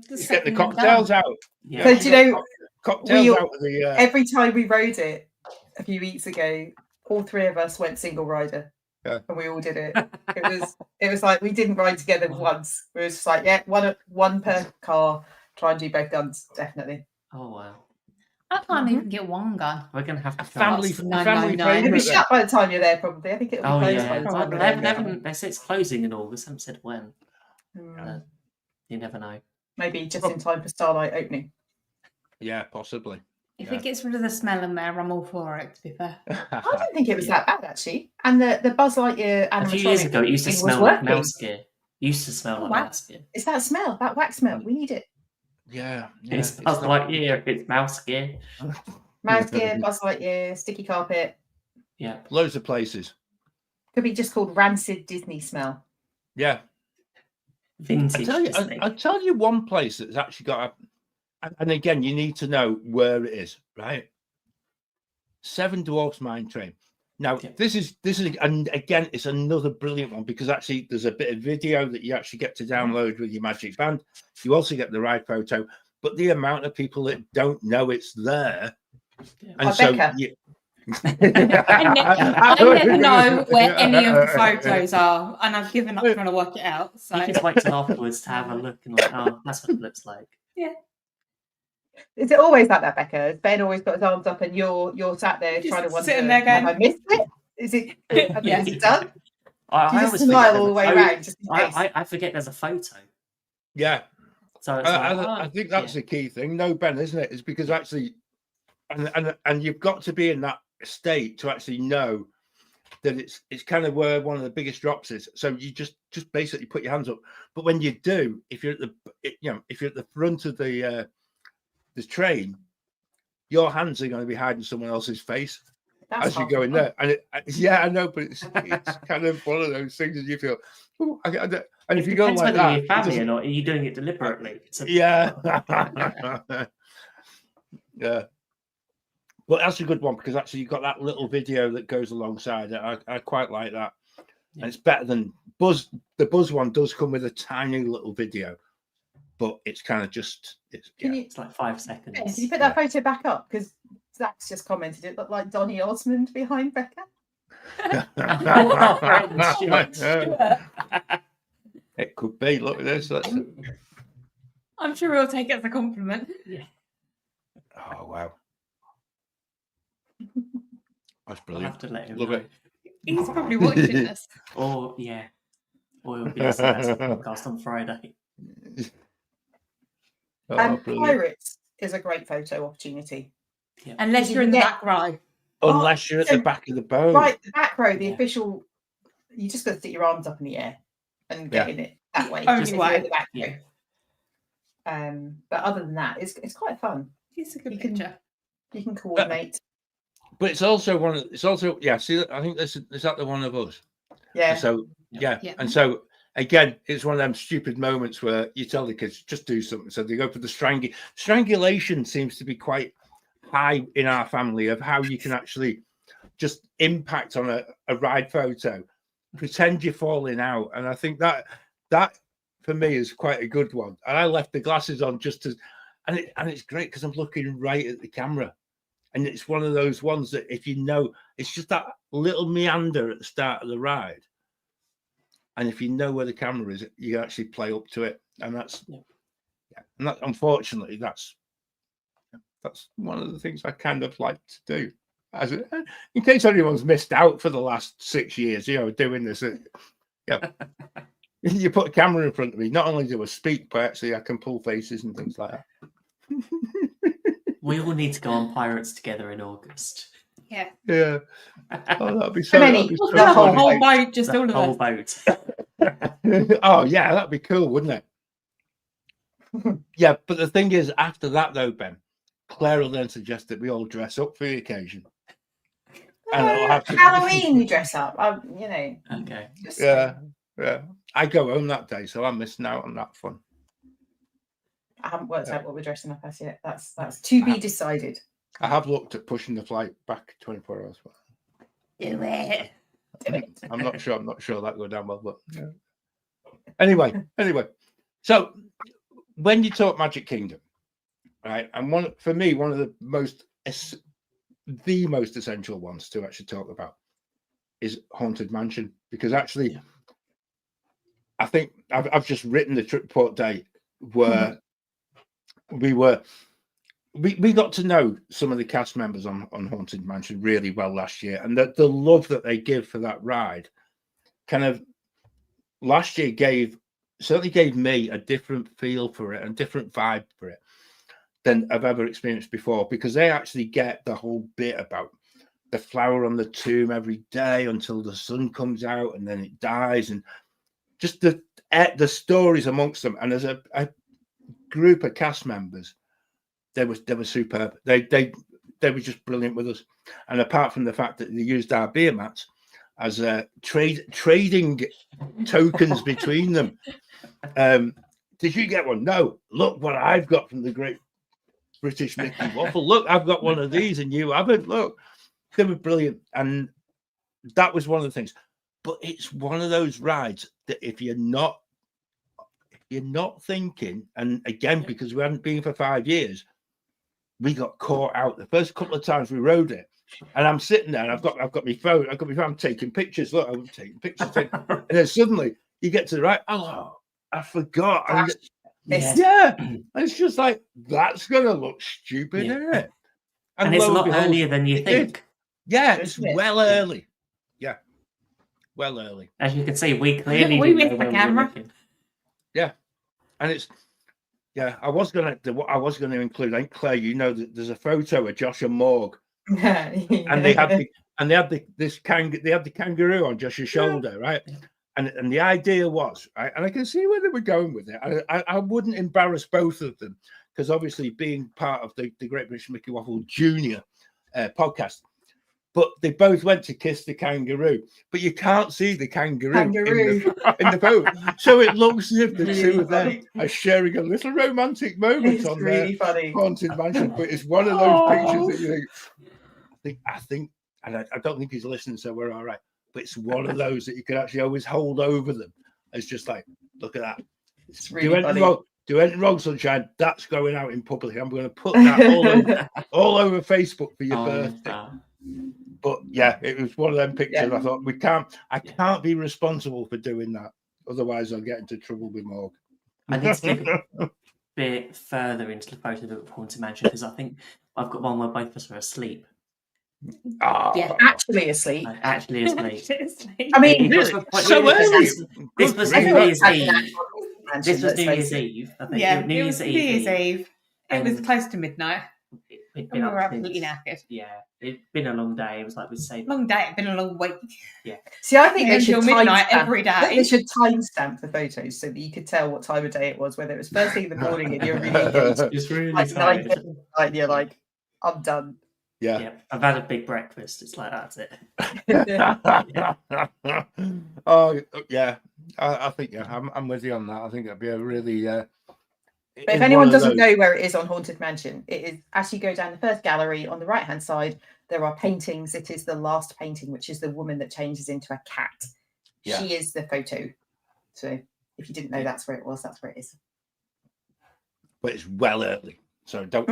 Speaker 1: She's getting the cocktails out.
Speaker 5: Yeah. So do you know,
Speaker 1: cocktails out of the
Speaker 5: every time we rode it a few weeks ago, all three of us went single rider.
Speaker 1: Yeah.
Speaker 5: And we all did it. It was like we didn't ride together once. We were just like, one per car. Try and do both guns, definitely.
Speaker 3: Oh wow!
Speaker 4: I can't even get one gun.
Speaker 3: We're gonna have to
Speaker 1: family
Speaker 5: It'll be shut by the time you're there, probably. I think it'll be closed by the time you're there.
Speaker 3: They say it's closing in August. They haven't said when. You never know.
Speaker 5: Maybe just in time for Starlight opening.
Speaker 1: Yeah, possibly.
Speaker 4: If it gets rid of the smell in there, I'm all for it, to be fair.
Speaker 5: I don't think it was that bad, actually. And the Buzz Lightyear animatronic.
Speaker 3: A few years ago, it used to smell like mouse gear. Used to smell like mouse gear.
Speaker 5: It's that smell, that wax smell. We need it.
Speaker 1: Yeah.
Speaker 3: It's Buzz Lightyear, it's mouse gear.
Speaker 5: Mouse gear, Buzz Lightyear, sticky carpet.
Speaker 3: Yeah.
Speaker 1: Loads of places.
Speaker 5: Could be just called rancid Disney smell.
Speaker 1: Yeah.
Speaker 3: Vintage
Speaker 1: I'll tell you one place that's actually got a. And again, you need to know where it is, right? Seven Dwarfs Mine Train. Now, this is, and again, it's another brilliant one because actually there's a bit of video that you actually get to download with your Magic Band. You also get the ride photo, but the amount of people that don't know it's there, and
Speaker 4: I never know where any of the photos are, and I've given up trying to work it out. So
Speaker 3: you just wait till afterwards to have a look and like, oh, that's what it looks like.
Speaker 4: Yeah.
Speaker 5: Is it always like that, Becca? Has Ben always got his arms up and you're sat there just trying to wonder,
Speaker 4: sitting there going,
Speaker 5: have I missed it? Is it is it done?
Speaker 3: I
Speaker 5: just smile all the way around. Just
Speaker 3: I forget there's a photo.
Speaker 1: Yeah.
Speaker 3: So
Speaker 1: I think that's the key thing. No, Ben, isn't it? It's because actually, and you've got to be in that state to actually know that it's kind of where one of the biggest drops is. So you just basically put your hands up. But when you do, if you're at the front of the train, your hands are going to be hiding someone else's face as you go in there. And I know, but it's kind of one of those things that you feel. And if you go like that,
Speaker 3: your family or not, are you doing it deliberately?
Speaker 1: Yeah. Yeah. But that's a good one because actually you've got that little video that goes alongside it. I quite like that. Yeah. And it's better than Buzz. The Buzz one does come with a tiny little video, but it's kind of just
Speaker 3: it's like 5 seconds.
Speaker 5: Can you put that photo back up? Because Zach's just commented it looked like Donny Osmond behind Becca.
Speaker 1: It could be. Look at this.
Speaker 4: I'm sure we'll take it as a compliment.
Speaker 3: Yeah.
Speaker 1: Oh wow. That's brilliant.
Speaker 3: I'll have to let him
Speaker 1: Love
Speaker 3: know.
Speaker 1: it.
Speaker 4: He's probably watching this.
Speaker 3: Or it'll be a podcast on Friday.
Speaker 5: Pirates is a great photo opportunity.
Speaker 3: Yeah.
Speaker 4: Unless you're in the back row.
Speaker 1: Unless you're at the back of the boat.
Speaker 5: Right, the back row, the official, you just got to stick your arms up in the air and get in it that way.
Speaker 4: Only way.
Speaker 5: The back row. But other than that, it's quite fun.
Speaker 4: It's a good picture.
Speaker 5: You can coordinate.
Speaker 1: But it's also see, I think this is that the one of us.
Speaker 5: Yeah.
Speaker 1: So and so again, it's one of them stupid moments where you tell the kids just do something. So they go for the strangulation seems to be quite high in our family of how you can actually just impact on a ride photo, pretend you're falling out, and I think that for me is quite a good one. And I left the glasses on just to, and it's great because I'm looking right at the camera. And it's one of those ones that if you know, it's just that little meander at the start of the ride. And if you know where the camera is, you actually play up to it. And that's, and that, unfortunately, that's That's one of the things I kind of like to do. In case anyone's missed out for the last 6 years, doing this. Yeah. You put a camera in front of me, not only do I speak, but actually I can pull faces and things like that.
Speaker 3: We all need to go on Pirates together in August.
Speaker 4: Yeah.
Speaker 1: Yeah. Oh, that'd be so.
Speaker 4: The whole boat, just all of us.
Speaker 3: Whole boat.
Speaker 1: Oh yeah, that'd be cool, wouldn't it? Yeah, but the thing is, after that though, Ben, Claire will then suggest that we all dress up for the occasion. And it'll have to
Speaker 5: Halloween, you dress up.
Speaker 3: Okay.
Speaker 1: Yeah. I go home that day, so I'm missing out on that fun.
Speaker 5: I haven't worked out what we're dressing up as yet. That's to be decided.
Speaker 1: I have looked at pushing the flight back 24 hours.
Speaker 4: Do it.
Speaker 1: I'm not sure that go down well, but yeah. Anyway. So when you talk Magic Kingdom, right, and for me, one of the most essential ones to actually talk about is Haunted Mansion, because actually, I think I've just written the trip report day where we got to know some of the cast members on Haunted Mansion really well last year, and the love that they give for that ride kind of last year certainly gave me a different feel for it and different vibe for it than I've ever experienced before, because they actually get the whole bit about the flower on the tomb every day until the sun comes out and then it dies, and just the stories amongst them. And as a group of cast members, they were superb. They were just brilliant with us. And apart from the fact that they used our beer mats as trading tokens between them. Did you get one? No. Look what I've got from the Great British Mickey Waffle. Look, I've got one of these and you haven't. Look, they were brilliant. And that was one of the things. But it's one of those rides that if you're not thinking, and again, because we hadn't been for 5 years, we got caught out the first couple of times we rode it. And I'm sitting there and I've got my phone, I'm taking pictures. Look, I'm taking pictures. And then suddenly you get to the right. Oh, I forgot. And it's just like, that's gonna look stupid, isn't it?
Speaker 3: And it's a lot earlier than you think.
Speaker 1: Yeah, it's well early. Yeah. Well early.
Speaker 3: As you can see, we clearly
Speaker 4: missed the camera.
Speaker 1: Yeah. And it's I was gonna include, I think, Claire, that there's a photo of Josh and Morg. And they had the kangaroo on Josh's shoulder, right? And the idea was, right, and I can see where they were going with it. I wouldn't embarrass both of them, because obviously being part of the Great British Mickey Waffle Junior podcast, but they both went to kiss the kangaroo, but you can't see the kangaroo. In the boat. So it looks as if the two of them are sharing a little romantic moment on their Haunted Mansion. But it's one of those pictures that you think, I think, and I don't think he's listening, so we're all right. But it's one of those that you can actually always hold over them. It's just like, look at that.
Speaker 5: It's really funny.
Speaker 1: Do anything wrong, sunshine. That's going out in public. I'm going to put that all over Facebook for your birthday. But yeah, it was one of them pictures. I thought I can't be responsible for doing that. Otherwise, I'll get into trouble with Morg.
Speaker 3: I need to look a bit further into the photo of Haunted Mansion, because I think I've got one where both of us are asleep.
Speaker 5: Yeah, actually asleep.
Speaker 3: Actually asleep.
Speaker 5: I mean,
Speaker 1: so early.
Speaker 3: This was New Year's Eve. This was New Year's Eve. I think.
Speaker 4: Yeah, New Year's Eve. It was close to midnight. We were absolutely knackered.
Speaker 3: Yeah, it'd been a long day. It was like we say,
Speaker 4: long day. It'd been a long week.
Speaker 3: Yeah.
Speaker 5: See, I think they should
Speaker 4: midnight every day.
Speaker 5: They should timestamp the photos so that you could tell what time of day it was. Whether it was first thing in the morning and you're really
Speaker 3: it's really tired.
Speaker 5: And you're like, I'm done.
Speaker 1: Yeah.
Speaker 3: I've had a big breakfast. It's like, that's it.
Speaker 1: Oh yeah, I think I'm with you on that. I think that'd be a really.
Speaker 5: But if anyone doesn't know where it is on Haunted Mansion, it is as you go down the first gallery on the right hand side. There are paintings. It is the last painting, which is the woman that changes into a cat. Yeah. She is the photo. So if you didn't know that's where it was, that's where it is.
Speaker 1: But it's well early, so don't.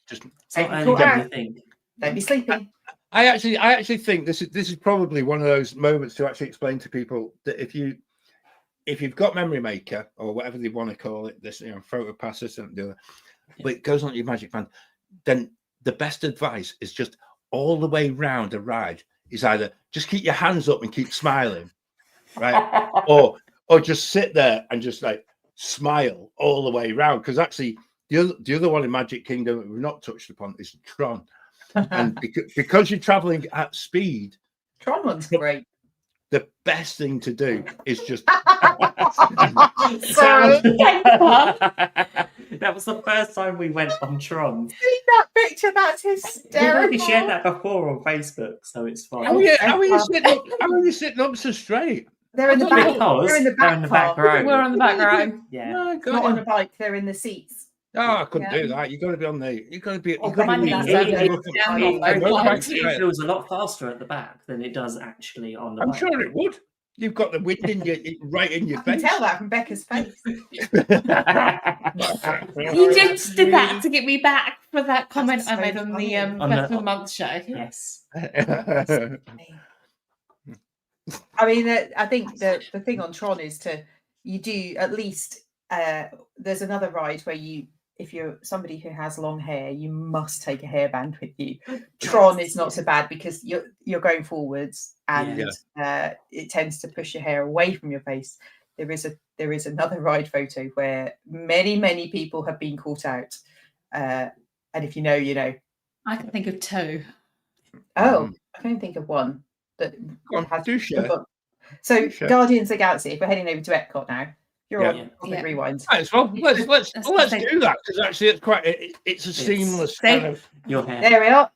Speaker 1: Just
Speaker 5: don't be sleeping.
Speaker 1: I actually think this is probably one of those moments to actually explain to people that if you've got Memory Maker or whatever they want to call it, this PhotoPass or something, but it goes on your Magic Band, then the best advice is just all the way round a ride is either just keep your hands up and keep smiling, right? or just sit there and just like smile all the way round. Because actually, the other one in Magic Kingdom that we've not touched upon is Tron. And because you're traveling at speed,
Speaker 5: Tron one's great.
Speaker 1: The best thing to do is just.
Speaker 5: Sorry.
Speaker 3: That was the first time we went on Tron.
Speaker 5: See that picture? That's hysterical.
Speaker 3: We shared that before on Facebook, so it's fine.
Speaker 1: How are you sitting up so straight?
Speaker 5: They're in the back. They're in the back row.
Speaker 4: We're on the back row.
Speaker 3: Yeah.
Speaker 1: Oh,
Speaker 5: Not on a bike. They're in the seats.
Speaker 1: Oh, I couldn't do that. You got to be on the. You got to be.
Speaker 3: It feels a lot faster at the back than it does actually on the bike.
Speaker 1: I'm sure it would. You've got the wind in your right in your
Speaker 5: I can
Speaker 1: face.
Speaker 5: tell that from Becca's face.
Speaker 4: You just did that to get me back for that comment I made on the Best of the Month show.
Speaker 3: Yes.
Speaker 5: I mean, I think the thing on Tron is you do at least. There's another ride where if you're somebody who has long hair, you must take a hairband with you. Tron is not so bad because you're going forwards and it tends to push your hair away from your face. There is another ride photo where many people have been caught out, and if you know, you know.
Speaker 4: I can think of two.
Speaker 5: Oh, I can think of one that has.
Speaker 1: Do share.
Speaker 5: So Guardians of the Galaxy. If we're heading over to EPCOT now. You're on rewind.
Speaker 1: Right, well, let's do that because actually it's quite it's a seamless kind of
Speaker 3: your hair.
Speaker 5: There we are.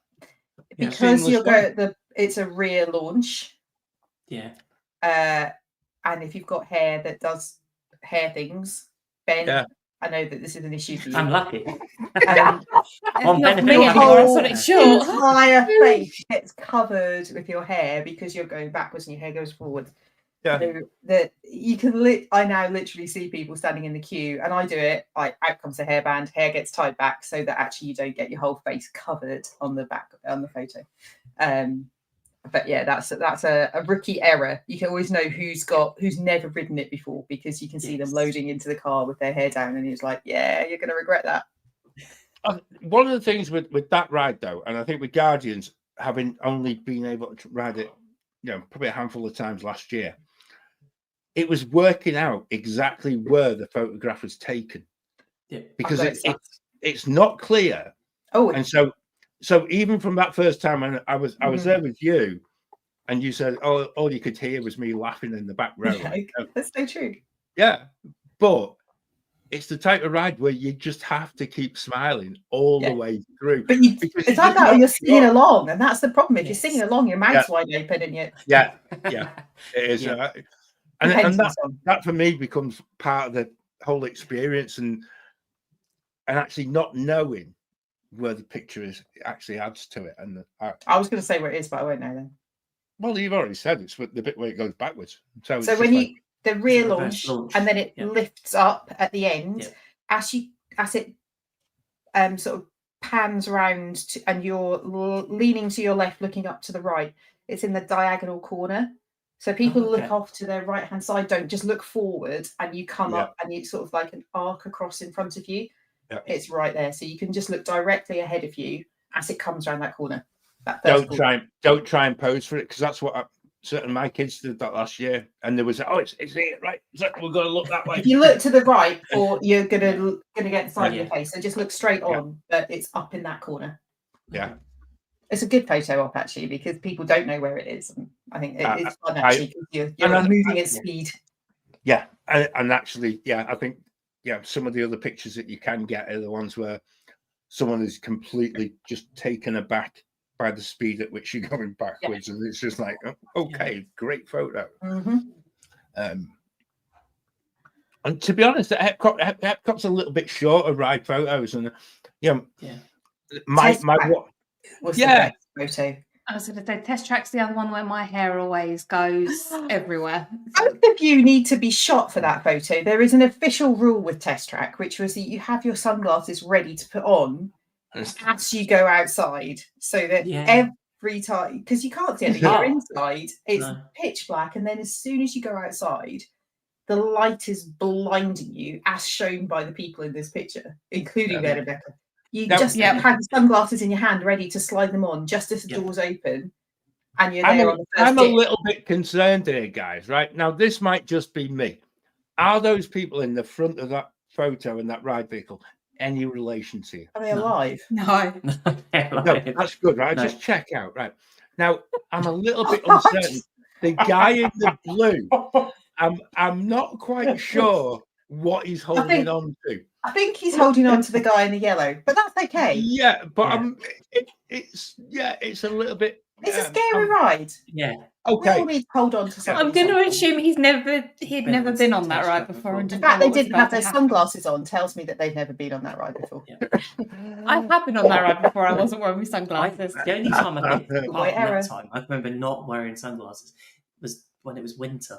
Speaker 5: Because it's a rear launch.
Speaker 3: Yeah.
Speaker 5: And if you've got hair that does hair things, Ben, I know that this is an issue for you.
Speaker 3: I'm lucky.
Speaker 5: Your entire face gets covered with your hair because you're going backwards and your hair goes forward.
Speaker 1: Yeah.
Speaker 5: So that you can I now literally see people standing in the queue, and I do it. Out comes the hairband, hair gets tied back so that actually you don't get your whole face covered on the back on the photo. But yeah, that's a rookie error. You can always know who's never ridden it before because you can see them loading into the car with their hair down, and it's like, yeah, you're going to regret that.
Speaker 1: One of the things with that ride though, and I think with Guardians having only been able to ride it, probably a handful of times last year. It was working out exactly where the photograph was taken, because it's not clear.
Speaker 5: Oh,
Speaker 1: and so even from that first time, when I was there with you, and you said, "Oh, all you could hear was me laughing in the back row."
Speaker 5: That's so true.
Speaker 1: Yeah, but it's the type of ride where you just have to keep smiling all the way through.
Speaker 5: But it's like that when you're singing along, and that's the problem. If you're singing along, your mouth's wide open, and you.
Speaker 1: Yeah, it is. And that for me becomes part of the whole experience, and actually not knowing where the picture is actually adds to it. And
Speaker 5: I was going to say where it is, but I won't know then.
Speaker 1: Well, you've already said it's the bit where it goes backwards. So
Speaker 5: when the rear launch, and then it lifts up at the end as it sort of pans around and you're leaning to your left, looking up to the right. It's in the diagonal corner. So people look off to their right-hand side, don't just look forward, and you come up and it's sort of like an arc across in front of you. It's right there. So you can just look directly ahead of you as it comes around that corner. Don't
Speaker 1: try and pose for it, because that's what certain my kids did that last year, and there was it's here, right? We're going to look that way.
Speaker 5: If you look to the right, or you're gonna get the side of your face, so just look straight on, but it's up in that corner.
Speaker 1: Yeah.
Speaker 5: It's a good photo op actually, because people don't know where it is. And I think it's fun actually because you're moving at speed.
Speaker 1: Yeah, and actually, I think some of the other pictures that you can get are the ones where someone is completely just taken aback by the speed at which you're going backwards, and it's just like, great photo.
Speaker 5: Mm-hmm.
Speaker 1: And to be honest, Epcot's a little bit short of ride photos, and
Speaker 5: What's the best photo?
Speaker 4: I was going to say Test Track's the other one where my hair always goes everywhere.
Speaker 5: Both of you need to be shot for that photo. There is an official rule with Test Track, which was that you have your sunglasses ready to put on as you go outside, so that every time, because you can't see anything, you're inside, it's pitch black, and then as soon as you go outside, the light is blinding you, as shown by the people in this picture, including Ben and Becca. You just have the sunglasses in your hand, ready to slide them on just as the doors open, and you're there on the first
Speaker 1: I'm
Speaker 5: dip.
Speaker 1: a little bit concerned here, guys. Right now, this might just be me. Are those people in the front of that photo in that ride vehicle any relation to you?
Speaker 5: Are they alive?
Speaker 4: No.
Speaker 1: No, that's good, right? Just check out, right? Now, I'm a little bit uncertain. The guy in the blue, I'm not quite sure what he's holding on to.
Speaker 5: I think he's holding on to the guy in the yellow, but that's okay.
Speaker 1: Yeah, but it's a little bit.
Speaker 5: It's a scary ride.
Speaker 3: Yeah.
Speaker 5: Okay. We all need to hold on to something.
Speaker 4: I'm going to assume he'd never been on that ride before. And
Speaker 5: the fact they didn't have their sunglasses on tells me that they've never been on that ride before.
Speaker 3: Yeah.
Speaker 4: I have been on that ride before. I wasn't wearing my sunglasses.
Speaker 3: The only time I think I remember not wearing sunglasses was when it was winter.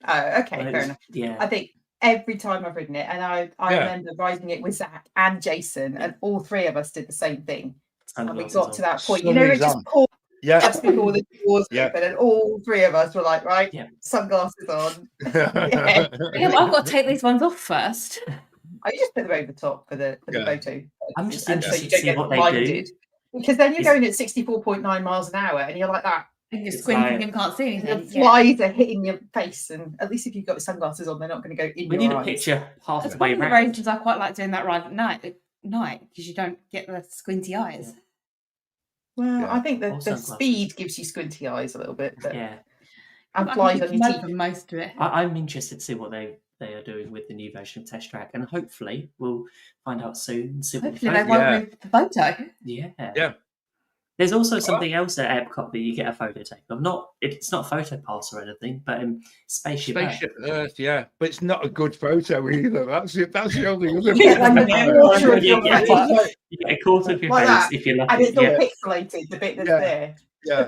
Speaker 5: Oh, okay, fair enough.
Speaker 3: Yeah.
Speaker 5: I think every time I've ridden it, and I remember riding it with Zach and Jason, and all three of us did the same thing. And we got to that point, it just caught just before the doors open, and all three of us were like, right, sunglasses on.
Speaker 4: I've got to take these ones off first.
Speaker 5: I just put them over the top for the photo.
Speaker 3: I'm just
Speaker 5: and
Speaker 3: interested
Speaker 5: so
Speaker 3: to see what they do.
Speaker 5: Because then you're going at 64.9 miles an hour, and you're like that.
Speaker 4: And you're squinting and can't see anything.
Speaker 5: The flies are hitting your face, and at least if you've got sunglasses on, they're not going to go in your eyes.
Speaker 3: We need a picture half the way
Speaker 4: around. The ranges, I quite like doing that ride at night because you don't get the squinty eyes.
Speaker 5: Well, I think the speed gives you squinty eyes a little bit. But and flies on your teeth.
Speaker 4: Most of it.
Speaker 3: I'm interested to see what they are doing with the new version of Test Track, and hopefully we'll find out soon.
Speaker 4: Hopefully they won't move the photo.
Speaker 1: Yeah.
Speaker 3: There's also something else at EPCOT that you get a photo take of. It's not PhotoPass or anything, but Spaceship
Speaker 1: Earth, but it's not a good photo either. That's it. That's the only other.
Speaker 3: You get a quarter of your face if you're lucky.
Speaker 5: And it's all pixelated, the bit that's there.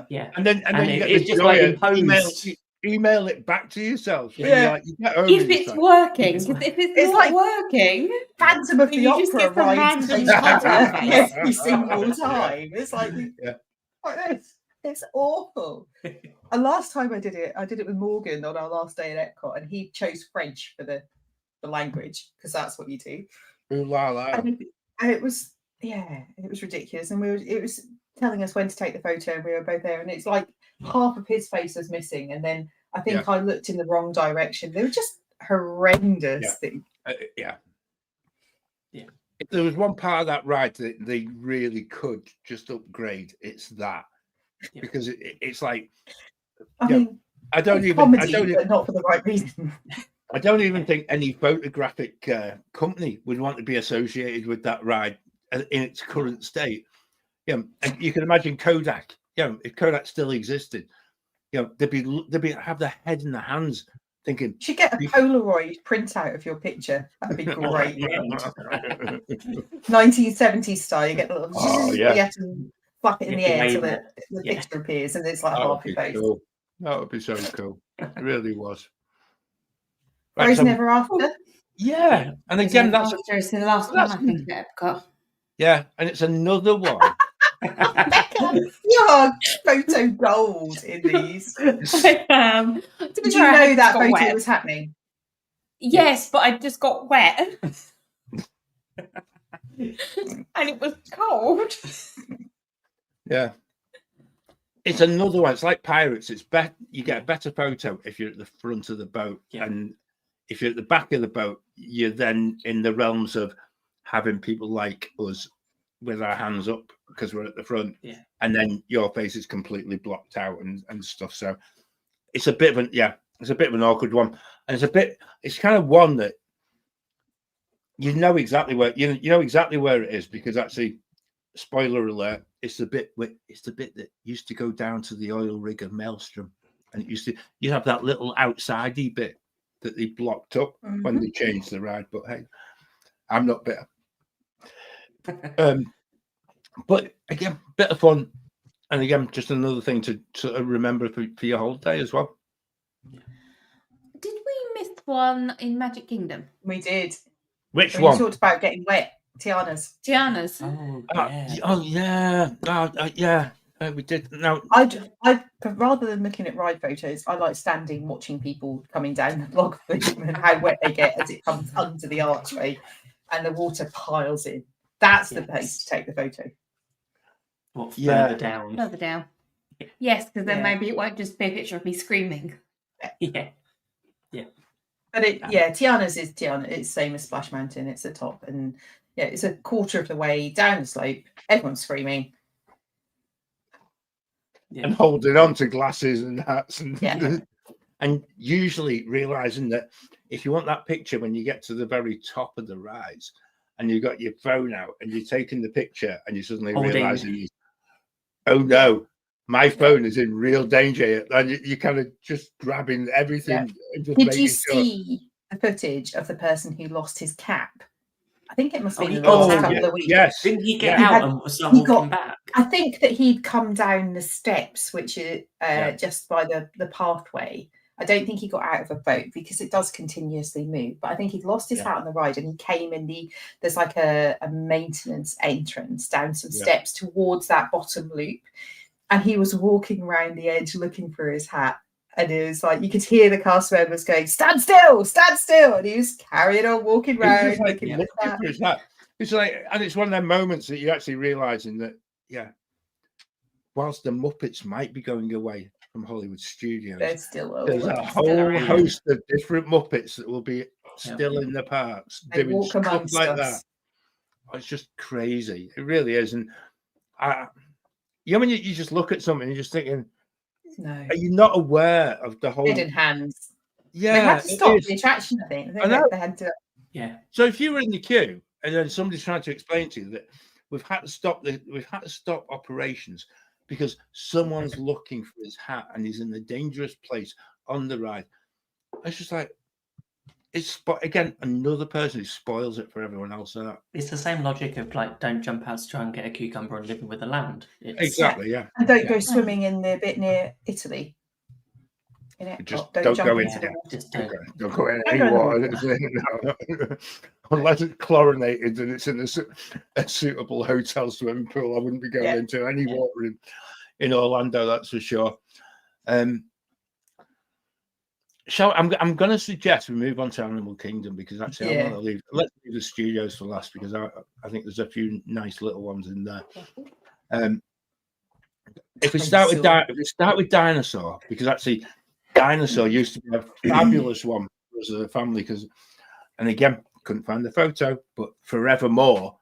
Speaker 1: Yeah. And then you get
Speaker 3: it's just like imposed.
Speaker 1: Email it back to yourself.
Speaker 4: Yeah. If it's working, if it's not working,
Speaker 5: Phantom of the Opera rides every single time. It's like this. It's awful. And last time I did it with Morgan on our last day at EPCOT, and he chose French for the language because that's what you do.
Speaker 1: Ooh la la.
Speaker 5: And it was ridiculous. And it was telling us when to take the photo, and we were both there, and it's like half of his face was missing, and then I think I looked in the wrong direction. They were just horrendous things.
Speaker 1: If there was one part of that ride that they really could just upgrade, it's that because it's like I don't even
Speaker 5: but not for the right reason.
Speaker 1: I don't even think any photographic company would want to be associated with that ride in its current state. And you can imagine Kodak. If Kodak still existed, they'd have their head in their hands, thinking.
Speaker 5: You should get a Polaroid printout of your picture. That'd be great. 1970s style. You get the little. You have to flap it in the air so that the picture appears, and it's like half your face.
Speaker 1: Cool. That would be so cool. It really was.
Speaker 5: Right, Never After.
Speaker 1: Yeah, and again, that's
Speaker 4: the last one I think at EPCOT.
Speaker 1: Yeah, and it's another one.
Speaker 5: You're photo gold in these.
Speaker 4: I am.
Speaker 5: Did you know that photo was happening?
Speaker 4: Yes, but I just got wet. And it was cold.
Speaker 1: Yeah. It's another one. It's like Pirates. It's you get a better photo if you're at the front of the boat. And if you're at the back of the boat, you're then in the realms of having people like us with our hands up because we're at the front, and then your face is completely blocked out and stuff. So it's a bit of an awkward one, and it's kind of one that you know exactly where it is, because actually, spoiler alert, it's the bit that used to go down to the oil rig of Maelstrom, and you have that little outsidey bit that they blocked up when they changed the ride. But hey, I'm not bitter. But again, bit of fun, and again, just another thing to sort of remember for your holiday as well.
Speaker 4: Did we miss one in Magic Kingdom?
Speaker 5: We did.
Speaker 1: Which one?
Speaker 5: We talked about getting wet. Tiana's.
Speaker 1: We did. Now,
Speaker 5: I rather than looking at ride photos, I like standing watching people coming down the log flume and how wet they get as it comes under the archway and the water piles in. That's the place to take the photo.
Speaker 3: What, further down?
Speaker 4: Further down. Yes, because then maybe it won't just be a picture of me screaming.
Speaker 3: Yeah.
Speaker 5: But Tiana's is Tiana. It's same as Splash Mountain. It's the top, and it's a quarter of the way down the slope. Everyone's screaming
Speaker 1: and holding on to glasses and hats, and usually realizing that if you want that picture when you get to the very top of the rise, and you've got your phone out and you're taking the picture, and you suddenly realizing, oh no, my phone is in real danger, and you're kind of just grabbing everything. And just
Speaker 5: Did you see the footage of the person who lost his cap? I think it must be the last couple of weeks.
Speaker 1: Yes.
Speaker 3: Didn't he get out and start walking back?
Speaker 5: I think that he'd come down the steps, which is just by the pathway. I don't think he got out of a boat because it does continuously move. But I think he'd lost his hat on the ride, and he came in there's like a maintenance entrance down some steps towards that bottom loop. And he was walking around the edge looking for his hat. And it was like, you could hear the cast members going, stand still, stand still. And he was carrying on, walking around, looking for his hat.
Speaker 1: It's like, and it's one of them moments that you're actually realizing that, whilst the Muppets might be going away from Hollywood studios,
Speaker 5: there's
Speaker 1: a whole host of different Muppets that will be still in the parks doing stuff like that. Oh, it's just crazy. It really is. And when you just look at something, you're just thinking,
Speaker 5: no,
Speaker 1: are you not aware of the whole
Speaker 5: hidden hands?
Speaker 1: Yeah,
Speaker 5: they had to stop the attraction. I think they had to.
Speaker 3: Yeah.
Speaker 1: So if you were in the queue and then somebody's trying to explain to you that we've had to stop operations because someone's looking for his hat and he's in a dangerous place on the ride, it's just like, it's again another person who spoils it for everyone else.
Speaker 3: It's the same logic of like, don't jump out to try and get a cucumber and living with the land.
Speaker 1: Exactly, yeah.
Speaker 5: And don't go swimming in the bit near Italy. In it.
Speaker 1: Just don't go in. Don't go in any water, unless it's chlorinated and it's in a suitable hotel swimming pool. I wouldn't be going into any water in Orlando. That's for sure. I'm going to suggest we move on to Animal Kingdom because actually I want to let's leave the studios for last because I think there's a few nice little ones in there. If we start with Dinosaur, because actually Dinosaur used to be a fabulous one for us as a family and again couldn't find the photo, but forevermore,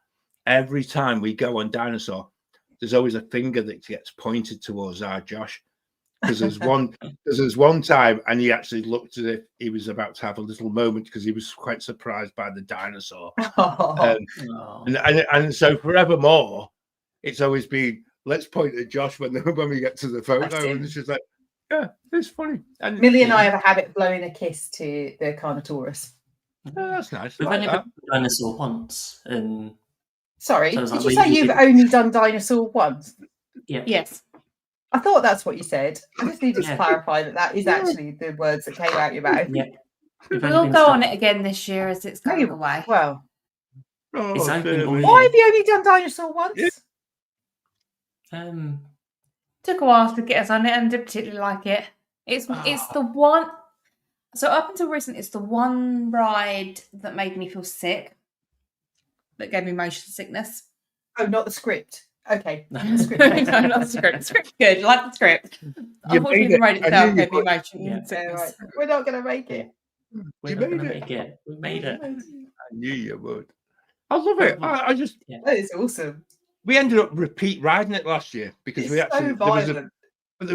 Speaker 1: every time we go on Dinosaur, there's always a finger that gets pointed towards our Josh. Because there's one time, and he actually looked as if he was about to have a little moment because he was quite surprised by the dinosaur. And so forevermore, it's always been let's point at Josh when we get to the photo, and it's just like, yeah, it's funny. And
Speaker 5: Millie and I have a habit of blowing a kiss to the Carnotaurus.
Speaker 1: Oh, that's nice.
Speaker 3: We've only done Dinosaur once, and
Speaker 5: sorry, did you say you've only done Dinosaur once?
Speaker 3: Yeah.
Speaker 4: Yes.
Speaker 5: I thought that's what you said. I just need to clarify that is actually the words that came out your mouth.
Speaker 3: Yeah.
Speaker 4: We'll go on it again this year as it's going away.
Speaker 5: Well,
Speaker 3: why
Speaker 5: have you only done Dinosaur once?
Speaker 4: Took a while to get us on it and didn't particularly like it. It's the one. So up until recent, it's the one ride that made me feel sick. That gave me motion sickness.
Speaker 5: Oh, not the script. Okay.
Speaker 4: No, not the script. The script's good. I like the script. Unfortunately, the ride itself gave me motion sickness.
Speaker 5: Right. We're not going to make it.
Speaker 3: We made it.
Speaker 1: I knew you would. I love it. I just.
Speaker 5: That is awesome.
Speaker 1: We ended up repeat riding it last year because there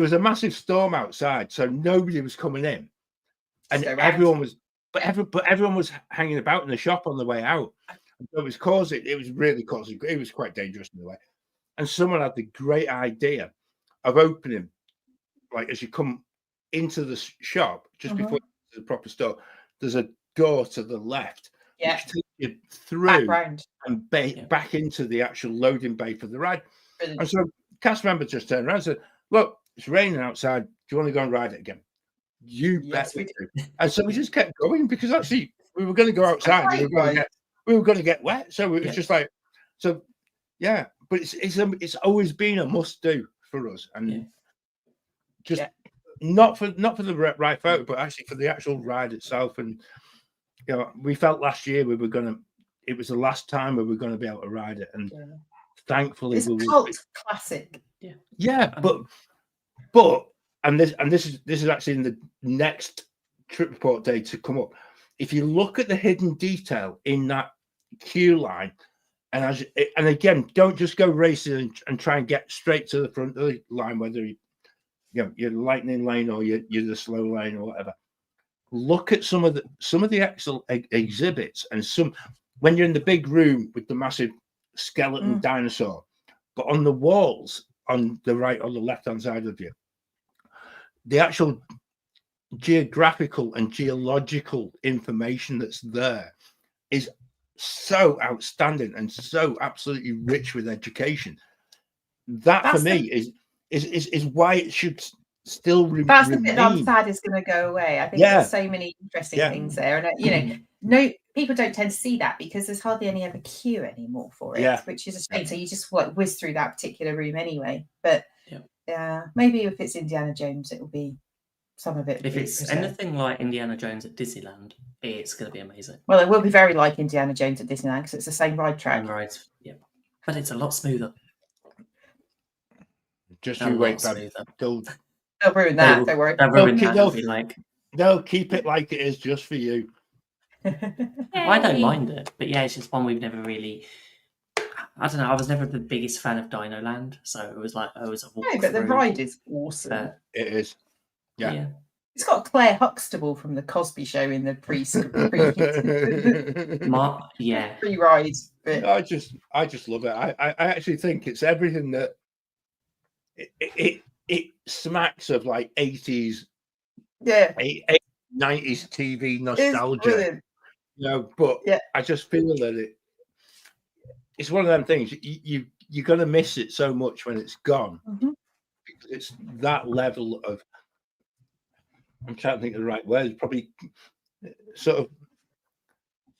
Speaker 1: was a massive storm outside, so nobody was coming in, and everyone was, but everyone was hanging about in the shop on the way out. And so it was quite dangerous in the way. And someone had the great idea of opening, like as you come into the shop, just before the proper store, there's a door to the left, which takes you through and back into the actual loading bay for the ride. Brilliant. And so cast member just turned around and said, look, it's raining outside. Do you want to go and ride it again? You bet we do. And so we just kept going because actually we were going to go outside. We were going to get wet. So it was just like, yeah. But it's always been a must do for us, and not for the right photo, but actually for the actual ride itself. And we felt last year we were going to it was the last time we were going to be able to ride it, and thankfully
Speaker 5: it's
Speaker 1: we
Speaker 5: a
Speaker 1: will.
Speaker 5: cult classic.
Speaker 1: Yeah, but this is actually in the next trip report day to come up. If you look at the hidden detail in that queue line, and again, don't just go racing and try and get straight to the front of the line, whether you're the lightning lane or you're the slow lane or whatever. Look at some of the actual exhibits, and some when you're in the big room with the massive skeleton dinosaur, but on the walls on the right or the left hand side of you, the actual geographical and geological information that's there is so outstanding and so absolutely rich with education. That for me is why it should still remain.
Speaker 5: That's the bit that I'm sad is going to go away. I think there's so many interesting things there, and no people don't tend to see that because there's hardly any other queue anymore for it, which is a shame. So you just whiz through that particular room anyway. But maybe if it's Indiana Jones, it will be some of it.
Speaker 3: If it's anything like Indiana Jones at Disneyland, it's going to be amazing.
Speaker 5: Well, it will be very like Indiana Jones at Disneyland because it's the same ride track.
Speaker 3: But it's a lot smoother.
Speaker 1: Just you wait, buddy.
Speaker 5: They'll ruin that. Don't worry.
Speaker 1: They'll keep it like it is just for you.
Speaker 3: I don't mind it, but it's just one we've never really. I don't know. I was never the biggest fan of Dino Land, so it was like a walk.
Speaker 5: No, but the ride is awesome.
Speaker 1: It is. Yeah.
Speaker 5: It's got Claire Huxtable from the Cosby Show in the pre-ride. But
Speaker 1: I just love it. I actually think it's everything that it smacks of like 80s, 90s TV nostalgia. But I just feel that it's one of them things you're gonna miss it so much when it's gone. It's that level of, I'm trying to think of the right word, probably sort of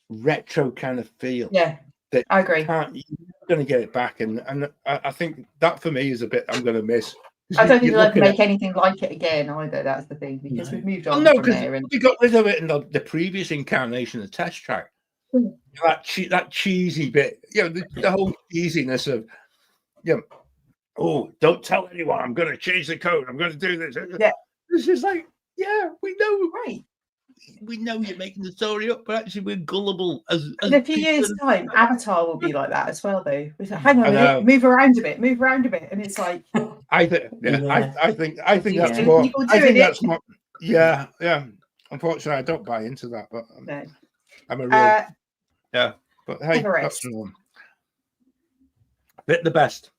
Speaker 1: retro kind of feel.
Speaker 5: Yeah,
Speaker 1: that
Speaker 5: I agree.
Speaker 1: You're going to get it back, and I think that for me is a bit I'm going to miss.
Speaker 5: I don't think they'll ever make anything like it again either. That's the thing, because we've moved on from there. And
Speaker 1: we got rid of it in the previous incarnation of Test Track. That cheesy bit, the whole cheesiness of, oh, don't tell anyone. I'm going to change the code. I'm going to do this.
Speaker 5: Yeah,
Speaker 1: it's just like, we know, right? We know you're making the story up, but actually we're gullible.
Speaker 5: In a few years' time, Avatar will be like that as well, though. Like, hang on a minute, move around a bit, and it's like.
Speaker 1: I think that's more. I think that's more. Yeah. Unfortunately, I don't buy into that, but
Speaker 5: no.
Speaker 1: I'm a real. But hey,
Speaker 5: Everest.
Speaker 1: That's bit the best.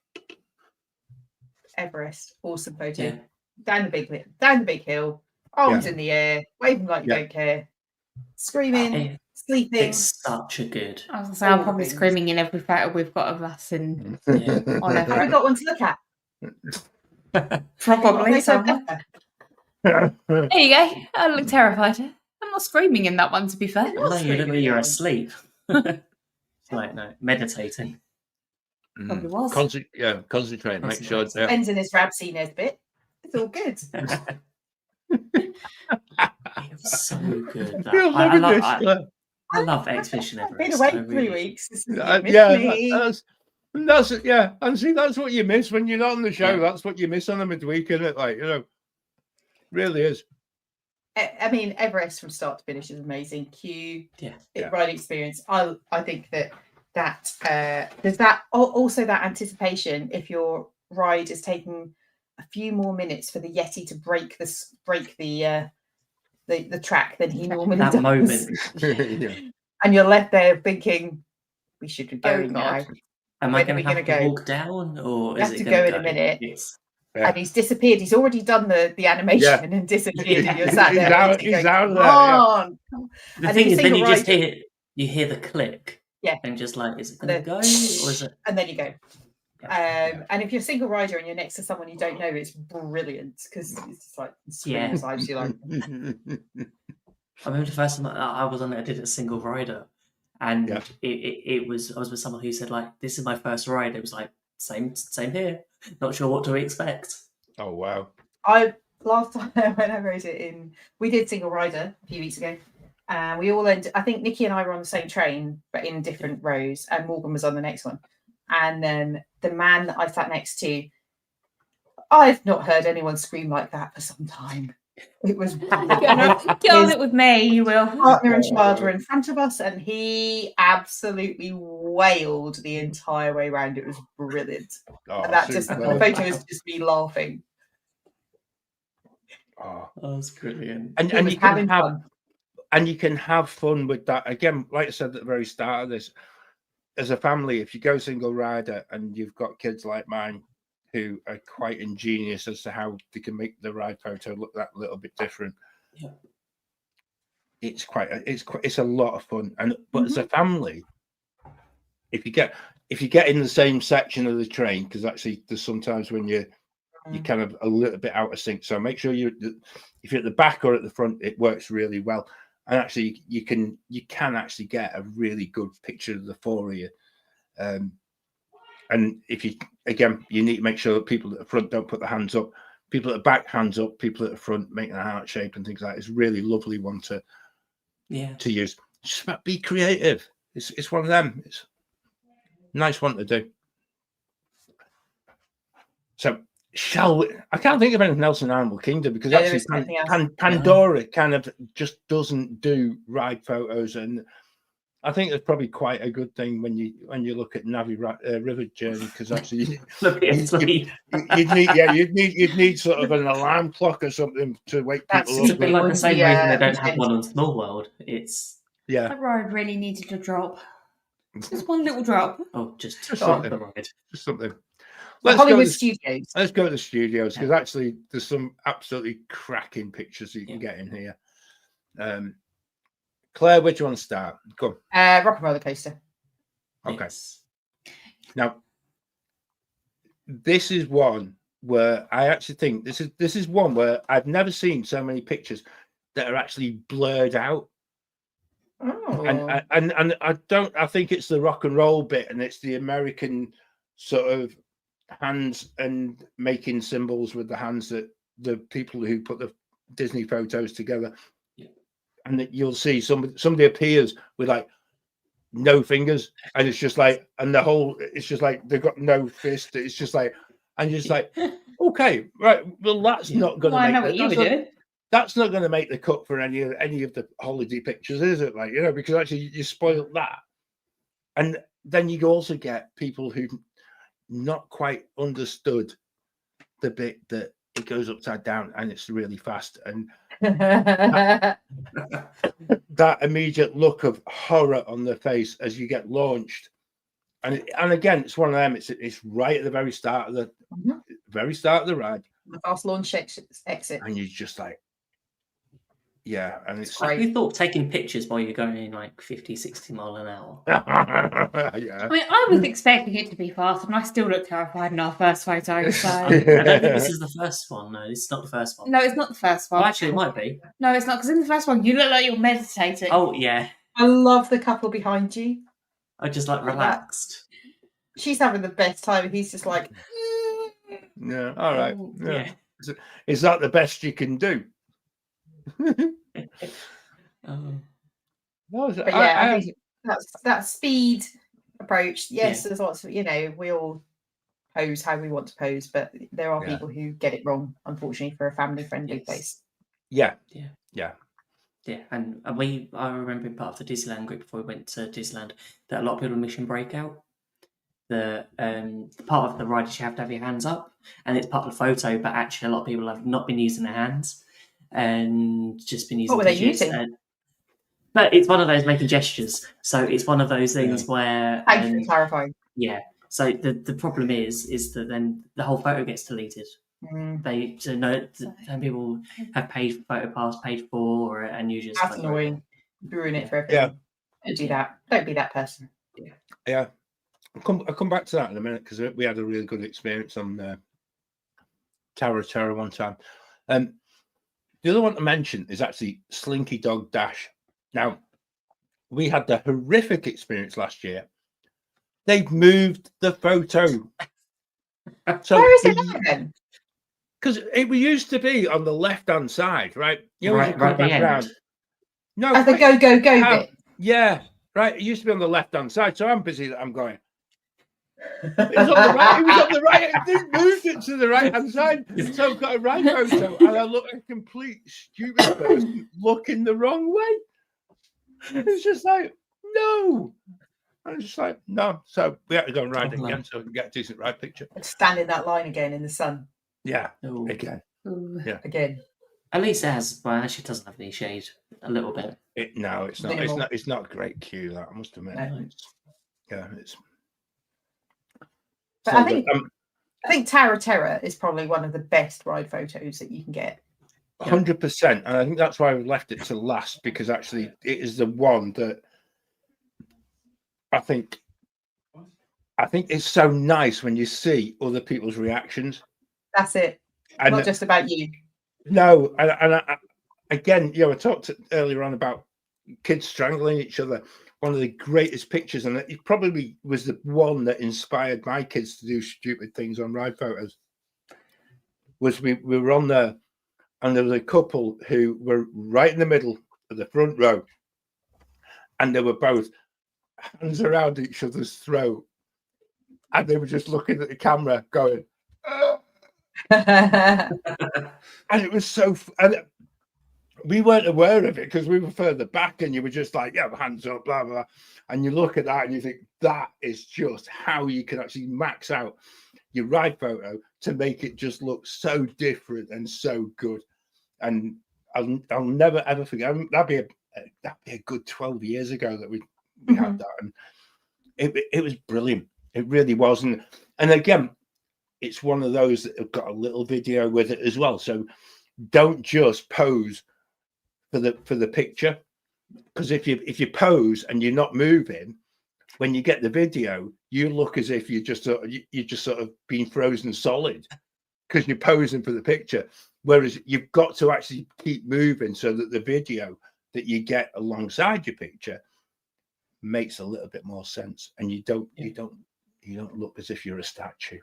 Speaker 5: Everest, awesome photo. Yeah. Down the big hill. Arms in the air, waving like you don't care, screaming, sleeping.
Speaker 3: It's such a good.
Speaker 4: I was going to say, I'm probably screaming in every photo we've got of us on Everest.
Speaker 5: Have we got one to look
Speaker 4: at? Probably. There you go. I look terrified. I'm not screaming in that one, to be fair.
Speaker 3: No, you're asleep. Like, no, meditating.
Speaker 4: Probably was.
Speaker 1: Concentrate. Make sure.
Speaker 5: Depends in his Rabsy Nesbit. It's all good.
Speaker 3: It's so good. I love Expedition Everest.
Speaker 5: I've been away 3 weeks.
Speaker 1: And see, that's what you miss when you're not on the show. Yeah. That's what you miss on the midweek, isn't it? Really is.
Speaker 5: I mean, Everest from start to finish is amazing. Ride experience. I think that there's that also that anticipation if your ride is taking a few more minutes for the Yeti to break the track than he normally does.
Speaker 3: Moment.
Speaker 5: And you're left there thinking, we should be going now.
Speaker 3: Am I going to have to walk down, or
Speaker 5: we have to go in a minute? Yes. Yeah. And he's disappeared. He's already done the animation and disappeared. And you're sat there.
Speaker 1: He's out of there.
Speaker 3: The thing is, then you just hear the click. Yeah. And just like, is it going to go, or is it?
Speaker 5: And then you go. And if you're a single rider and you're next to someone you don't know, it's brilliant because it's just like sides you like.
Speaker 3: I remember the first time I was on it, I did it a single rider, and I was with someone who said like, "This is my first ride." It was like same here. Not sure what to expect.
Speaker 1: Oh wow!
Speaker 5: Last time when I rode it we did single rider a few weeks ago, We all ended. I think Nikki and I were on the same train, but in different rows, and Morgan was on the next one. And then the man that I sat next to, I've not heard anyone scream like that for some time. It was
Speaker 4: Get on it with me, you will.
Speaker 5: Partner and child were in front of us, and he absolutely wailed the entire way around. It was brilliant. And that just the photo is just me laughing.
Speaker 1: Oh,
Speaker 3: that's brilliant.
Speaker 1: And you can have fun with that. Again, like I said at the very start of this, as a family, if you go single rider and you've got kids like mine who are quite ingenious as to how they can make the ride photo look that little bit different.
Speaker 3: Yeah.
Speaker 1: It's a lot of fun. But as a family, if you get in the same section of the train, because actually there's sometimes when you're kind of a little bit out of sync. So make sure if you're at the back or at the front, it works really well. And actually you can actually get a really good picture of the four of you. And if you need to make sure that people at the front don't put their hands up, people at the back hands up, people at the front making a heart shape and things like that. It's a really lovely one to use. Just about be creative. It's one of them. It's a nice one to do. So shall we? I can't think of anything else in Animal Kingdom because actually Pandora kind of just doesn't do ride photos, and I think it's probably quite a good thing when you look at Navi River Journey, because actually you'd need sort of an alarm clock or something to wake people up.
Speaker 3: It's a bit like the same reason they don't have one on Small World. It's
Speaker 4: that ride really needed a drop. Just one little drop.
Speaker 3: Oh, just
Speaker 1: something. Just something. Let's
Speaker 5: Studios.
Speaker 1: Let's go to the studios because actually there's some absolutely cracking pictures you can get in here. Claire, where do you want to start? Go on.
Speaker 5: Rock and Roller Coaster.
Speaker 1: Okay. Yes. Now, this is one where I actually think this is one where I've never seen so many pictures that are actually blurred out.
Speaker 5: Oh.
Speaker 1: And I think it's the rock and roll bit, and it's the American sort of hands and making symbols with the hands that the people who put the Disney photos together. And that you'll see somebody appears with like no fingers, and it's just like, and it's just like they've got no fist. It's just like, and you're just like, okay, right, well that's not going to that's not going to make the cut for any of the holiday pictures, is it? Like, because actually you spoiled that, and then you also get people who not quite understood the bit that it goes upside down and it's really fast, and that immediate look of horror on their face as you get launched, and again, it's one of them. It's right at the very start of the ride,
Speaker 5: the fast launch exit,
Speaker 1: and you're just like, and it's
Speaker 3: like we thought taking pictures while you're going like 50, 60 mile an hour.
Speaker 4: I mean, I was expecting it to be fast, and I still look terrified in our first photo. So
Speaker 3: I don't think this is the first one. No, it's not the first one.
Speaker 4: No, it's not the first one.
Speaker 3: Well, actually, it might be.
Speaker 4: No, it's not, because in the first one you look like you're meditating.
Speaker 3: Oh yeah.
Speaker 5: I love the couple behind you.
Speaker 3: I just like relaxed.
Speaker 5: She's having the best time. He's just like,
Speaker 1: yeah, all right. Yeah. Is that the best you can do?
Speaker 5: I think that's that speed approach. Yes, there's lots of, we all pose how we want to pose, but there are people who get it wrong, unfortunately, for a family-friendly place.
Speaker 1: Yeah.
Speaker 3: And I remember in part of the Disneyland group before we went to Disneyland that a lot of people Mission Breakout. The part of the ride is you have to have your hands up, and it's part of the photo, but actually a lot of people have not been using their hands and just been using.
Speaker 5: What were they using?
Speaker 3: But it's one of those making gestures, so it's one of those things where.
Speaker 5: Thank you for clarifying.
Speaker 3: Yeah. So the problem is that then the whole photo gets deleted. Some people have paid for PhotoPass, paid for, and you just.
Speaker 5: That's annoying. Ruin it for everyone. Don't do that. Don't be that person.
Speaker 1: Yeah. I'll come back to that in a minute because we had a really good experience on Tower of Terror one time. The other one to mention is actually Slinky Dog Dash. Now, we had the horrific experience last year. They've moved the photo. So
Speaker 5: where is it again?
Speaker 1: Because it used to be on the left-hand side, right?
Speaker 3: Right at the end.
Speaker 1: No,
Speaker 5: As the go bit.
Speaker 1: Yeah, right. It used to be on the left-hand side, so I'm busy that I'm going. It was on the right. It was on the right. It moved it to the right-hand side. So I've got a right photo, and I look like a complete stupid person looking the wrong way. It's just like, no. I was just like, no. So we had to go and ride it again so we can get a decent ride picture.
Speaker 5: Stand in that line again in the sun.
Speaker 1: Yeah,
Speaker 3: Ooh.
Speaker 1: again. Yeah,
Speaker 5: again.
Speaker 3: At least it has. Well, actually, it doesn't have any shade. A little bit.
Speaker 1: No, it's not.
Speaker 5: Minimal.
Speaker 1: It's not a great cue. That I must admit.
Speaker 5: No.
Speaker 1: It's.
Speaker 5: But
Speaker 1: So,
Speaker 5: I think Tower of Terror is probably one of the best ride photos that you can get.
Speaker 1: 100%, and I think that's why we left it to last, because actually it is the one that I think it's so nice when you see other people's reactions.
Speaker 5: That's it.
Speaker 1: And
Speaker 5: not just about you.
Speaker 1: No, and I, again, I talked earlier on about kids strangling each other. One of the greatest pictures, and it probably was the one that inspired my kids to do stupid things on ride photos, was we were on there, and there was a couple who were right in the middle of the front row, and they were both hands around each other's throat, and they were just looking at the camera going, and it was so and we weren't aware of it because we were further back, and you were just like, yeah, hands up, blah blah, and you look at that and you think that is just how you can actually max out your ride photo to make it just look so different and so good. And I'll never ever forget. That'd be a good 12 years ago that we had that, and it was brilliant. It really was. And again, it's one of those that have got a little video with it as well. So don't just pose for the picture, because if you pose and you're not moving, when you get the video, you look as if you're just sort of being frozen solid because you're posing for the picture. Whereas you've got to actually keep moving so that the video that you get alongside your picture makes a little bit more sense, and you don't look as if you're a statue.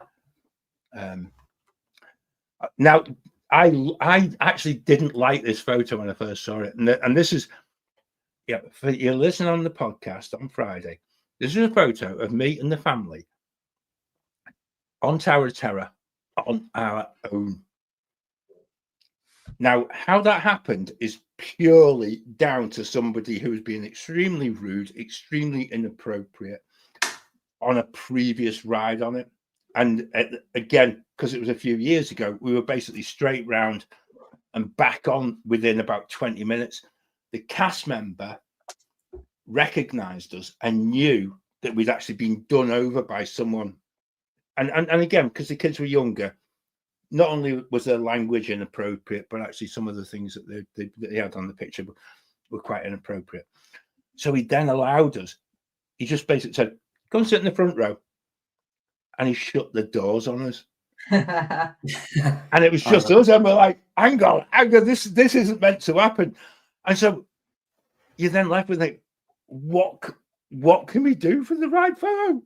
Speaker 1: Now, I actually didn't like this photo when I first saw it, and this is, for you listening on the podcast on Friday, this is a photo of me and the family on Tower of Terror on our own. Now, how that happened is purely down to somebody who was being extremely rude, extremely inappropriate on a previous ride on it. And again, because it was a few years ago, we were basically straight round and back on within about 20 minutes. The cast member recognized us and knew that we'd actually been done over by someone. And again, because the kids were younger, not only was their language inappropriate, but actually some of the things that they had on the picture were quite inappropriate. So he then allowed us. He just basically said, "Go and sit in the front row." And he shut the doors on us. And it was just us. And we're like, hang on, this isn't meant to happen. And so you're then left with like, what can we do for the ride photo?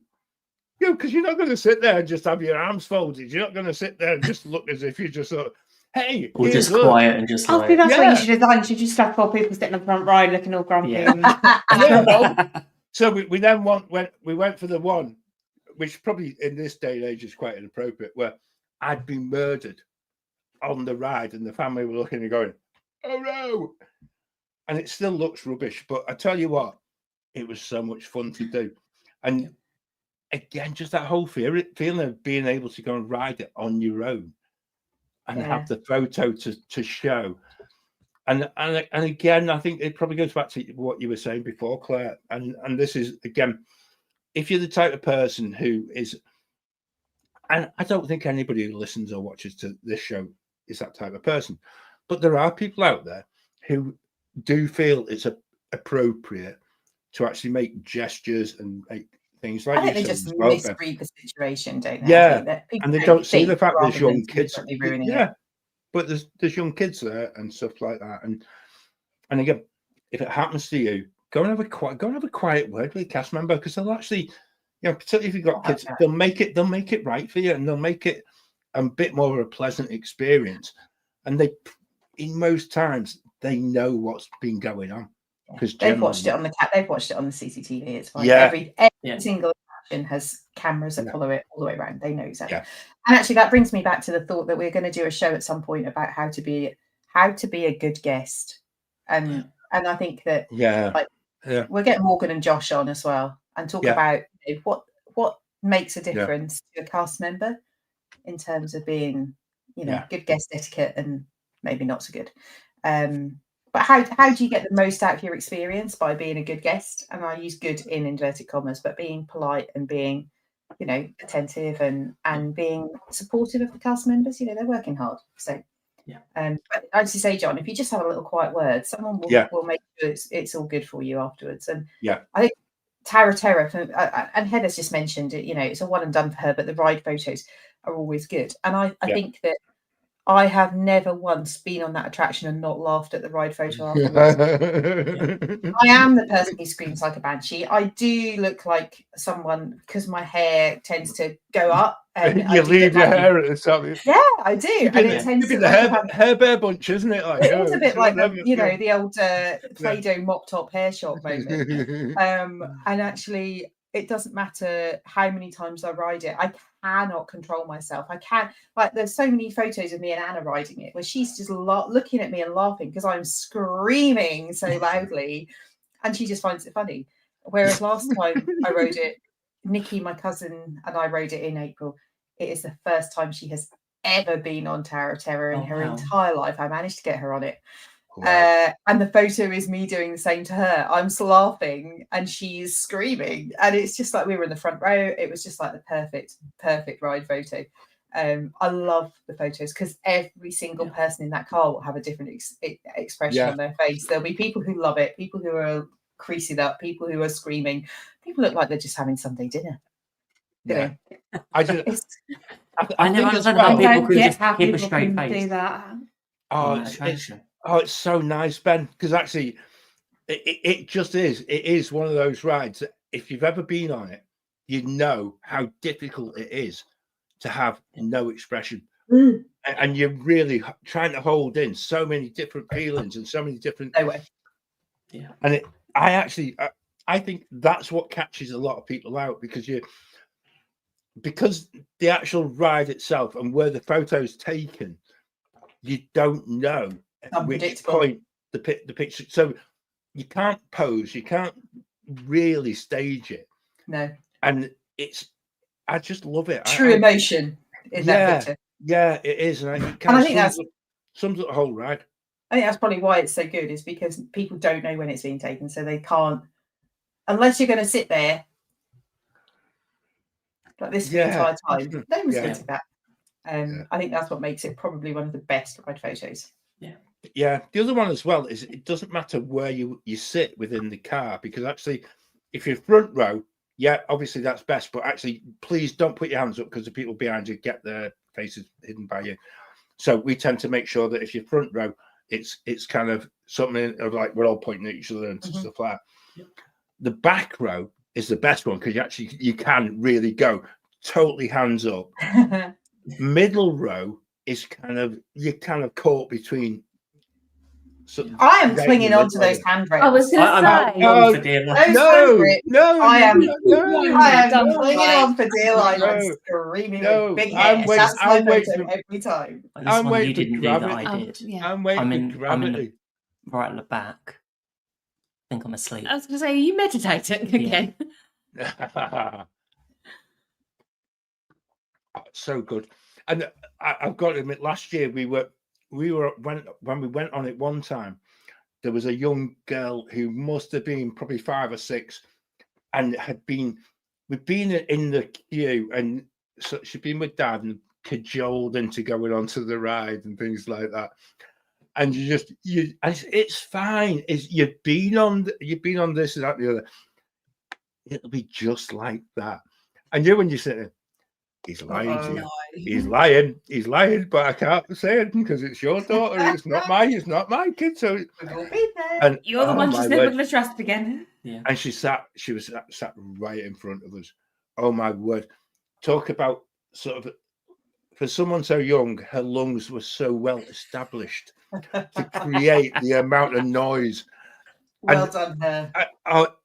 Speaker 1: Because you're not going to sit there and just have your arms folded. You're not going to sit there and just look as if you're just sort of, hey,
Speaker 3: or just quiet and just
Speaker 4: I think that's what you should have done. You should just have 4 people sitting in the front row looking all grumpy.
Speaker 1: Yeah. So we then went for the one, which probably in this day and age is quite inappropriate, where I'd been murdered on the ride and the family were looking and going, oh no. And it still looks rubbish, but I tell you what, it was so much fun to do. And again, just that whole feeling of being able to go and ride it on your own and have the photo to show. And again, I think it probably goes back to what you were saying before, Claire. And this is, again, if you're the type of person who is, and I don't think anybody who listens or watches to this show is that type of person, but there are people out there who do feel it's appropriate to actually make gestures and make things like
Speaker 5: I think they just misread the situation, don't they?
Speaker 1: Yeah, and they don't see the fact there's young kids. Yeah, but there's young kids there and stuff like that. And again, if it happens to you, go and have a quiet word with the cast member, because they'll actually, particularly if you've got kids, they'll make it right for you, and they'll make it a bit more of a pleasant experience. And in most times, they know what's been going on. because
Speaker 5: they've watched it on the they've watched it on the CCTV. It's fine.
Speaker 1: Yeah.
Speaker 5: Every single attraction has cameras that follow it all the way around. They know exactly.
Speaker 1: Yeah.
Speaker 5: And actually, that brings me back to the thought that we're going to do a show at some point about how to be a good guest. And I think that we'll get Morgan and Josh on as well and talk about what makes a difference to a cast member in terms of being, good guest etiquette and maybe not so good. But how do you get the most out of your experience? By being a good guest, and I use good in inverted commas, but being polite and being, attentive and being supportive of the cast members. They're working hard. So, but I just say, John, if you just have a little quiet word, someone will make sure it's all good for you afterwards. And I think Tower of Terror, and Heather's just mentioned it. It's a one and done for her, but the ride photos are always good. And I think that I have never once been on that attraction and not laughed at the ride photo afterwards. I am the person who screams like a banshee. I do look like someone because my hair tends to go up. And
Speaker 1: you leave your hair at the top.
Speaker 5: Yeah, I do. And it tends to
Speaker 1: be the hair bear bunch, isn't it? Like,
Speaker 5: it's a bit like the old Play-Doh mop top hair shop moment. And actually, it doesn't matter how many times I ride it. I cannot control myself. I can't. There's so many photos of me and Anna riding it where she's just looking at me and laughing because I'm screaming so loudly, and she just finds it funny. Whereas last time I rode it, Nikki, my cousin, and I rode it in April. It is the first time she has ever been on Tower of Terror in her entire life. I managed to get her on it. Wow. And the photo is me doing the same to her. I'm laughing and she's screaming, and it's just like we were in the front row. It was just like the perfect ride photo. I love the photos because every single person in that car will have a different expression on their face. There'll be people who love it, people who are creasing up, people who are screaming. People look like they're just having Sunday dinner.
Speaker 1: I just
Speaker 3: I never understand how people could just keep a straight face.
Speaker 4: Do that.
Speaker 1: It's so nice, Ben, because actually it just is. It is one of those rides that if you've ever been on it, you know how difficult it is to have no expression. And you're really trying to hold in so many different feelings and so many different... And I think that's what catches a lot of people out, because the actual ride itself and where the photo's taken, you don't know at which point the picture. So you can't pose, you can't really stage it.
Speaker 5: No.
Speaker 1: And I just love it.
Speaker 5: True emotion in that picture.
Speaker 1: Yeah, it is. And
Speaker 5: I think that's
Speaker 1: sums up the whole ride.
Speaker 5: I think that's probably why it's so good, is because people don't know when it's being taken. So they can't, unless you're going to sit there like this the entire time. No one's going to that. I think that's what makes it probably one of the best ride photos.
Speaker 1: Yeah. The other one as well is it doesn't matter where you sit within the car, because actually, if you're front row, obviously that's best. But actually, please don't put your hands up because the people behind you get their faces hidden by you. So we tend to make sure that if you're front row, it's kind of something of like we're all pointing at each other and stuff like that. The back row is the best one because you can really go totally hands up. Middle row is you're kind of caught between.
Speaker 5: I am clinging on to those handrails.
Speaker 4: I was going to say.
Speaker 1: No.
Speaker 5: I am clinging on for dear life and screaming with big heads. That's my photo every time.
Speaker 3: I'm waiting. You didn't do that. I did.
Speaker 1: I'm waiting for gravity.
Speaker 3: Right at the back. I think I'm asleep.
Speaker 4: I was going to say, are you meditating again?
Speaker 1: So good. And I've got to admit, last year when we went on it one time, there was a young girl who must have been probably 5 or 6 and we'd been in the queue, and so she'd been with Dad and cajoled into going onto the ride and things like that. And it's fine. You've been on this and that and the other. It'll be just like that. And when you sit there, he's lying to you. No. He's lying, but I can't say it because it's your daughter. It's not my kid. So
Speaker 5: and
Speaker 4: you're the one she's never going to trust again.
Speaker 1: Yeah. And she was sat right in front of us. Oh my word. Talk about sort of, for someone so young, her lungs were so well established to create the amount of noise.
Speaker 5: Well done, her.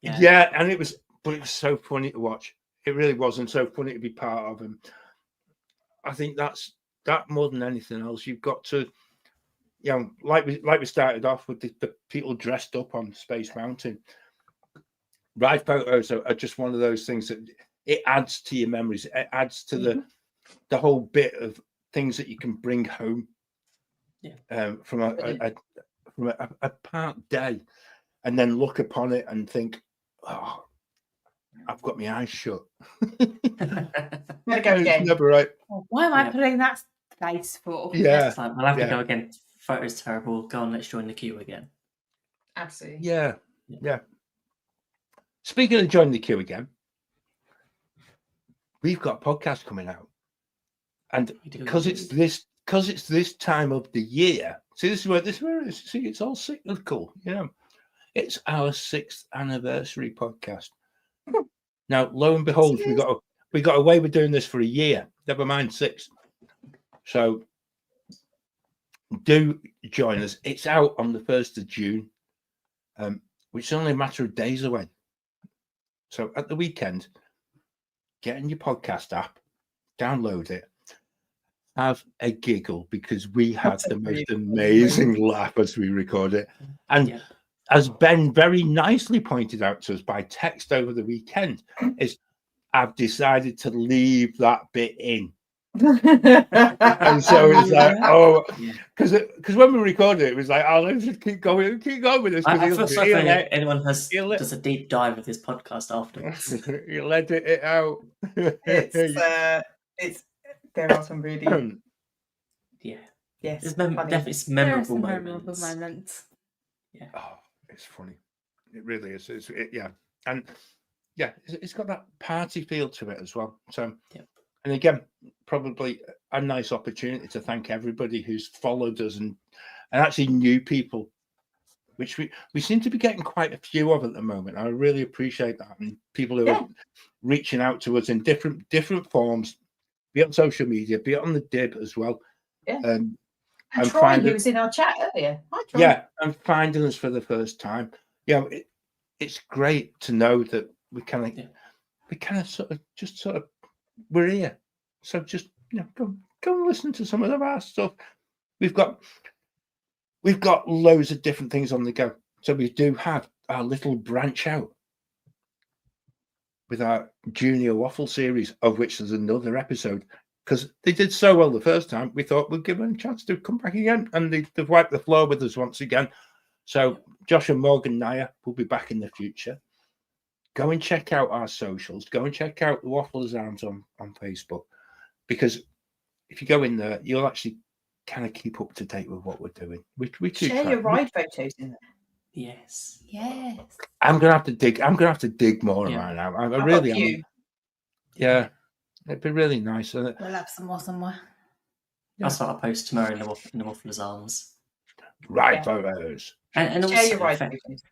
Speaker 1: Yeah, and it was so funny to watch. It really was, and so funny to be part of. And I think that more than anything else, you've got to, like we started off with the people dressed up on Space Mountain. Ride photos are just one of those things that it adds to your memories. It adds to the whole bit of things that you can bring home from a park day, and then look upon it and think, oh, I've got my eyes shut.
Speaker 5: Gotta go again.
Speaker 1: It's never right.
Speaker 4: Why am I putting that face for?
Speaker 1: Yeah,
Speaker 3: we'll have to go again. Photo's terrible. Go on, let's join the queue again.
Speaker 5: Absolutely.
Speaker 1: Yeah. Speaking of joining the queue again, we've got a podcast coming out, and because it's this time of the year. See, this is where it is. See, it's all cyclical. It's our 6th anniversary podcast. Now, lo and behold, we got away with doing this for a year. Never mind 6. So do join us. It's out on the 1st of June, which is only a matter of days away. So at the weekend, get in your podcast app, download it, have a giggle, because we had the most amazing laugh as we record it. And as Ben very nicely pointed out to us by text over the weekend, is I've decided to leave that bit in. And so it's like, because when we recorded it was like, let's just keep going with this.
Speaker 3: I feel sorry for anyone does a deep dive of this podcast afterwards.
Speaker 1: He'll edit it out.
Speaker 5: It's there are some really
Speaker 3: it's definitely memorable moments.
Speaker 1: Yeah. Oh, it's funny. It really is. And it's got that party feel to it as well. So and again, probably a nice opportunity to thank everybody who's followed us and actually new people, which we seem to be getting quite a few of at the moment. I really appreciate that, and people who are reaching out to us in different forms, be it on social media, be it on the Dib as well.
Speaker 5: And Troy, who was in our chat earlier. Hi, Troy.
Speaker 1: Yeah, and finding us for the first time. It's great to know that we kind of sort of we're here. So just go and listen to some of our stuff. We've got loads of different things on the go. So we do have our little branch out with our Junior Waffle series, of which there's another episode, because they did so well the first time. We thought we'd give them a chance to come back again, and they've wiped the floor with us once again. So Josh and Morgan Naya will be back in the future. Go and check out our socials. Go and check out the Wafflers Arms on Facebook, because if you go in there, you'll actually kind of keep up to date with what we're doing. We
Speaker 5: share your ride photos in there.
Speaker 3: Yes.
Speaker 1: I'm gonna have to dig more right now. I really am. Yeah, it'd be really nice.
Speaker 4: We'll have some more somewhere.
Speaker 3: I'll start a post tomorrow in the Wafflers Arms.
Speaker 1: Right photos.
Speaker 3: And
Speaker 5: share your ride photos.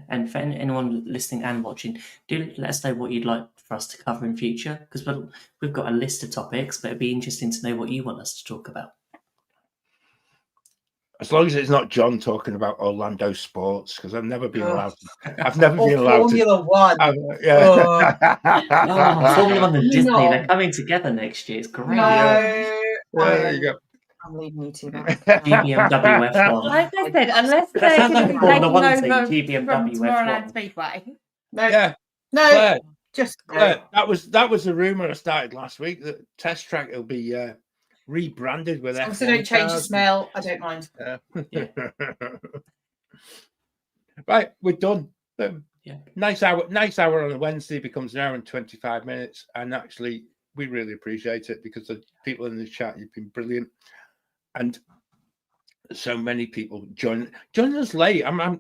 Speaker 3: And for anyone listening and watching, do let us know what you'd like for us to cover in future, because we've got a list of topics, but it'd be interesting to know what you want us to talk about.
Speaker 1: As long as it's not John talking about Orlando sports, because I've never been allowed to. I've never been allowed
Speaker 5: Formula One.
Speaker 3: Formula One and Disney, they're coming together next year. It's great.
Speaker 1: There you go.
Speaker 5: I'm leaving you to that.
Speaker 3: GBMW F1.
Speaker 4: Like I said, unless
Speaker 3: that sounds like a Formula One team,
Speaker 4: over
Speaker 3: GBMW
Speaker 4: from
Speaker 3: F1.
Speaker 4: Speedway.
Speaker 5: No,
Speaker 1: Claire,
Speaker 5: just
Speaker 1: Claire, that was the rumor I started last week, that Test Track will be rebranded with F1.
Speaker 5: So don't change the smell. I don't mind.
Speaker 1: Right, we're done.
Speaker 3: Yeah.
Speaker 1: Nice hour on a Wednesday becomes an hour and 25 minutes, and actually we really appreciate it, because the people in the chat, you've been brilliant, and so many people joining us late. I'm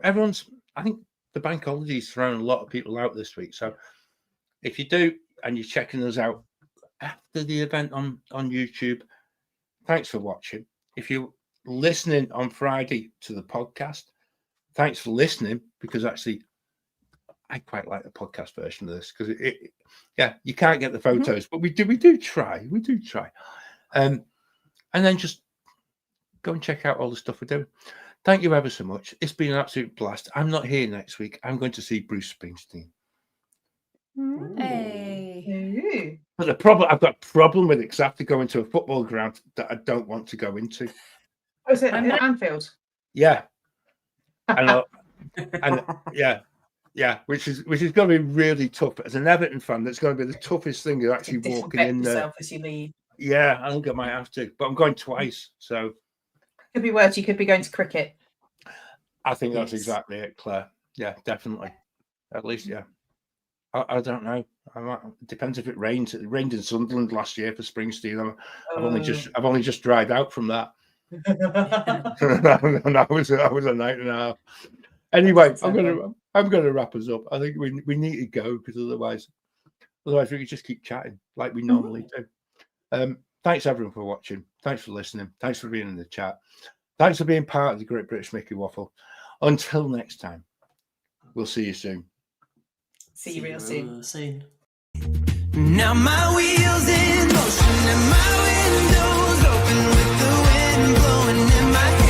Speaker 1: everyone's. I think the bank holiday's thrown a lot of people out this week. So if you do and you're checking us out after the event on YouTube, thanks for watching. If you're listening on Friday to the podcast, thanks for listening, because actually I quite like the podcast version of this, because you can't get the photos, but we do try. And then just go and check out all the stuff we're doing. thank you ever so much. It's been an absolute blast. I'm not here next week. I'm going to see Bruce Springsteen.
Speaker 4: Hey.
Speaker 1: But the problem, I've got a problem with it because I have to go into a football ground that I don't want to go into.
Speaker 5: Oh, is it in Anfield?
Speaker 1: Yeah. And which is going to be really tough. As an Everton fan, that's going to be the toughest thing, is actually walking in there.
Speaker 5: As you leave.
Speaker 1: Yeah, I think I might have to, but I'm going twice, so
Speaker 5: could be worse. You could be going to cricket.
Speaker 1: I think that's exactly it, Claire. Yeah, definitely. At least, yeah. I don't know. It depends if it rains. It rained in Sunderland last year for Springsteen. I've only just dried out from that. And that was a night and a half. Anyway, I'm gonna wrap us up. I think we need to go, because otherwise we could just keep chatting like we normally do. Thanks everyone for watching. Thanks for listening. Thanks for being in the chat. Thanks for being part of the Great British Mickey Waffle. Until next time, we'll see you soon.
Speaker 5: See you real soon.
Speaker 2: Now my wheels in motion and my windows open with the wind blowing in my hair.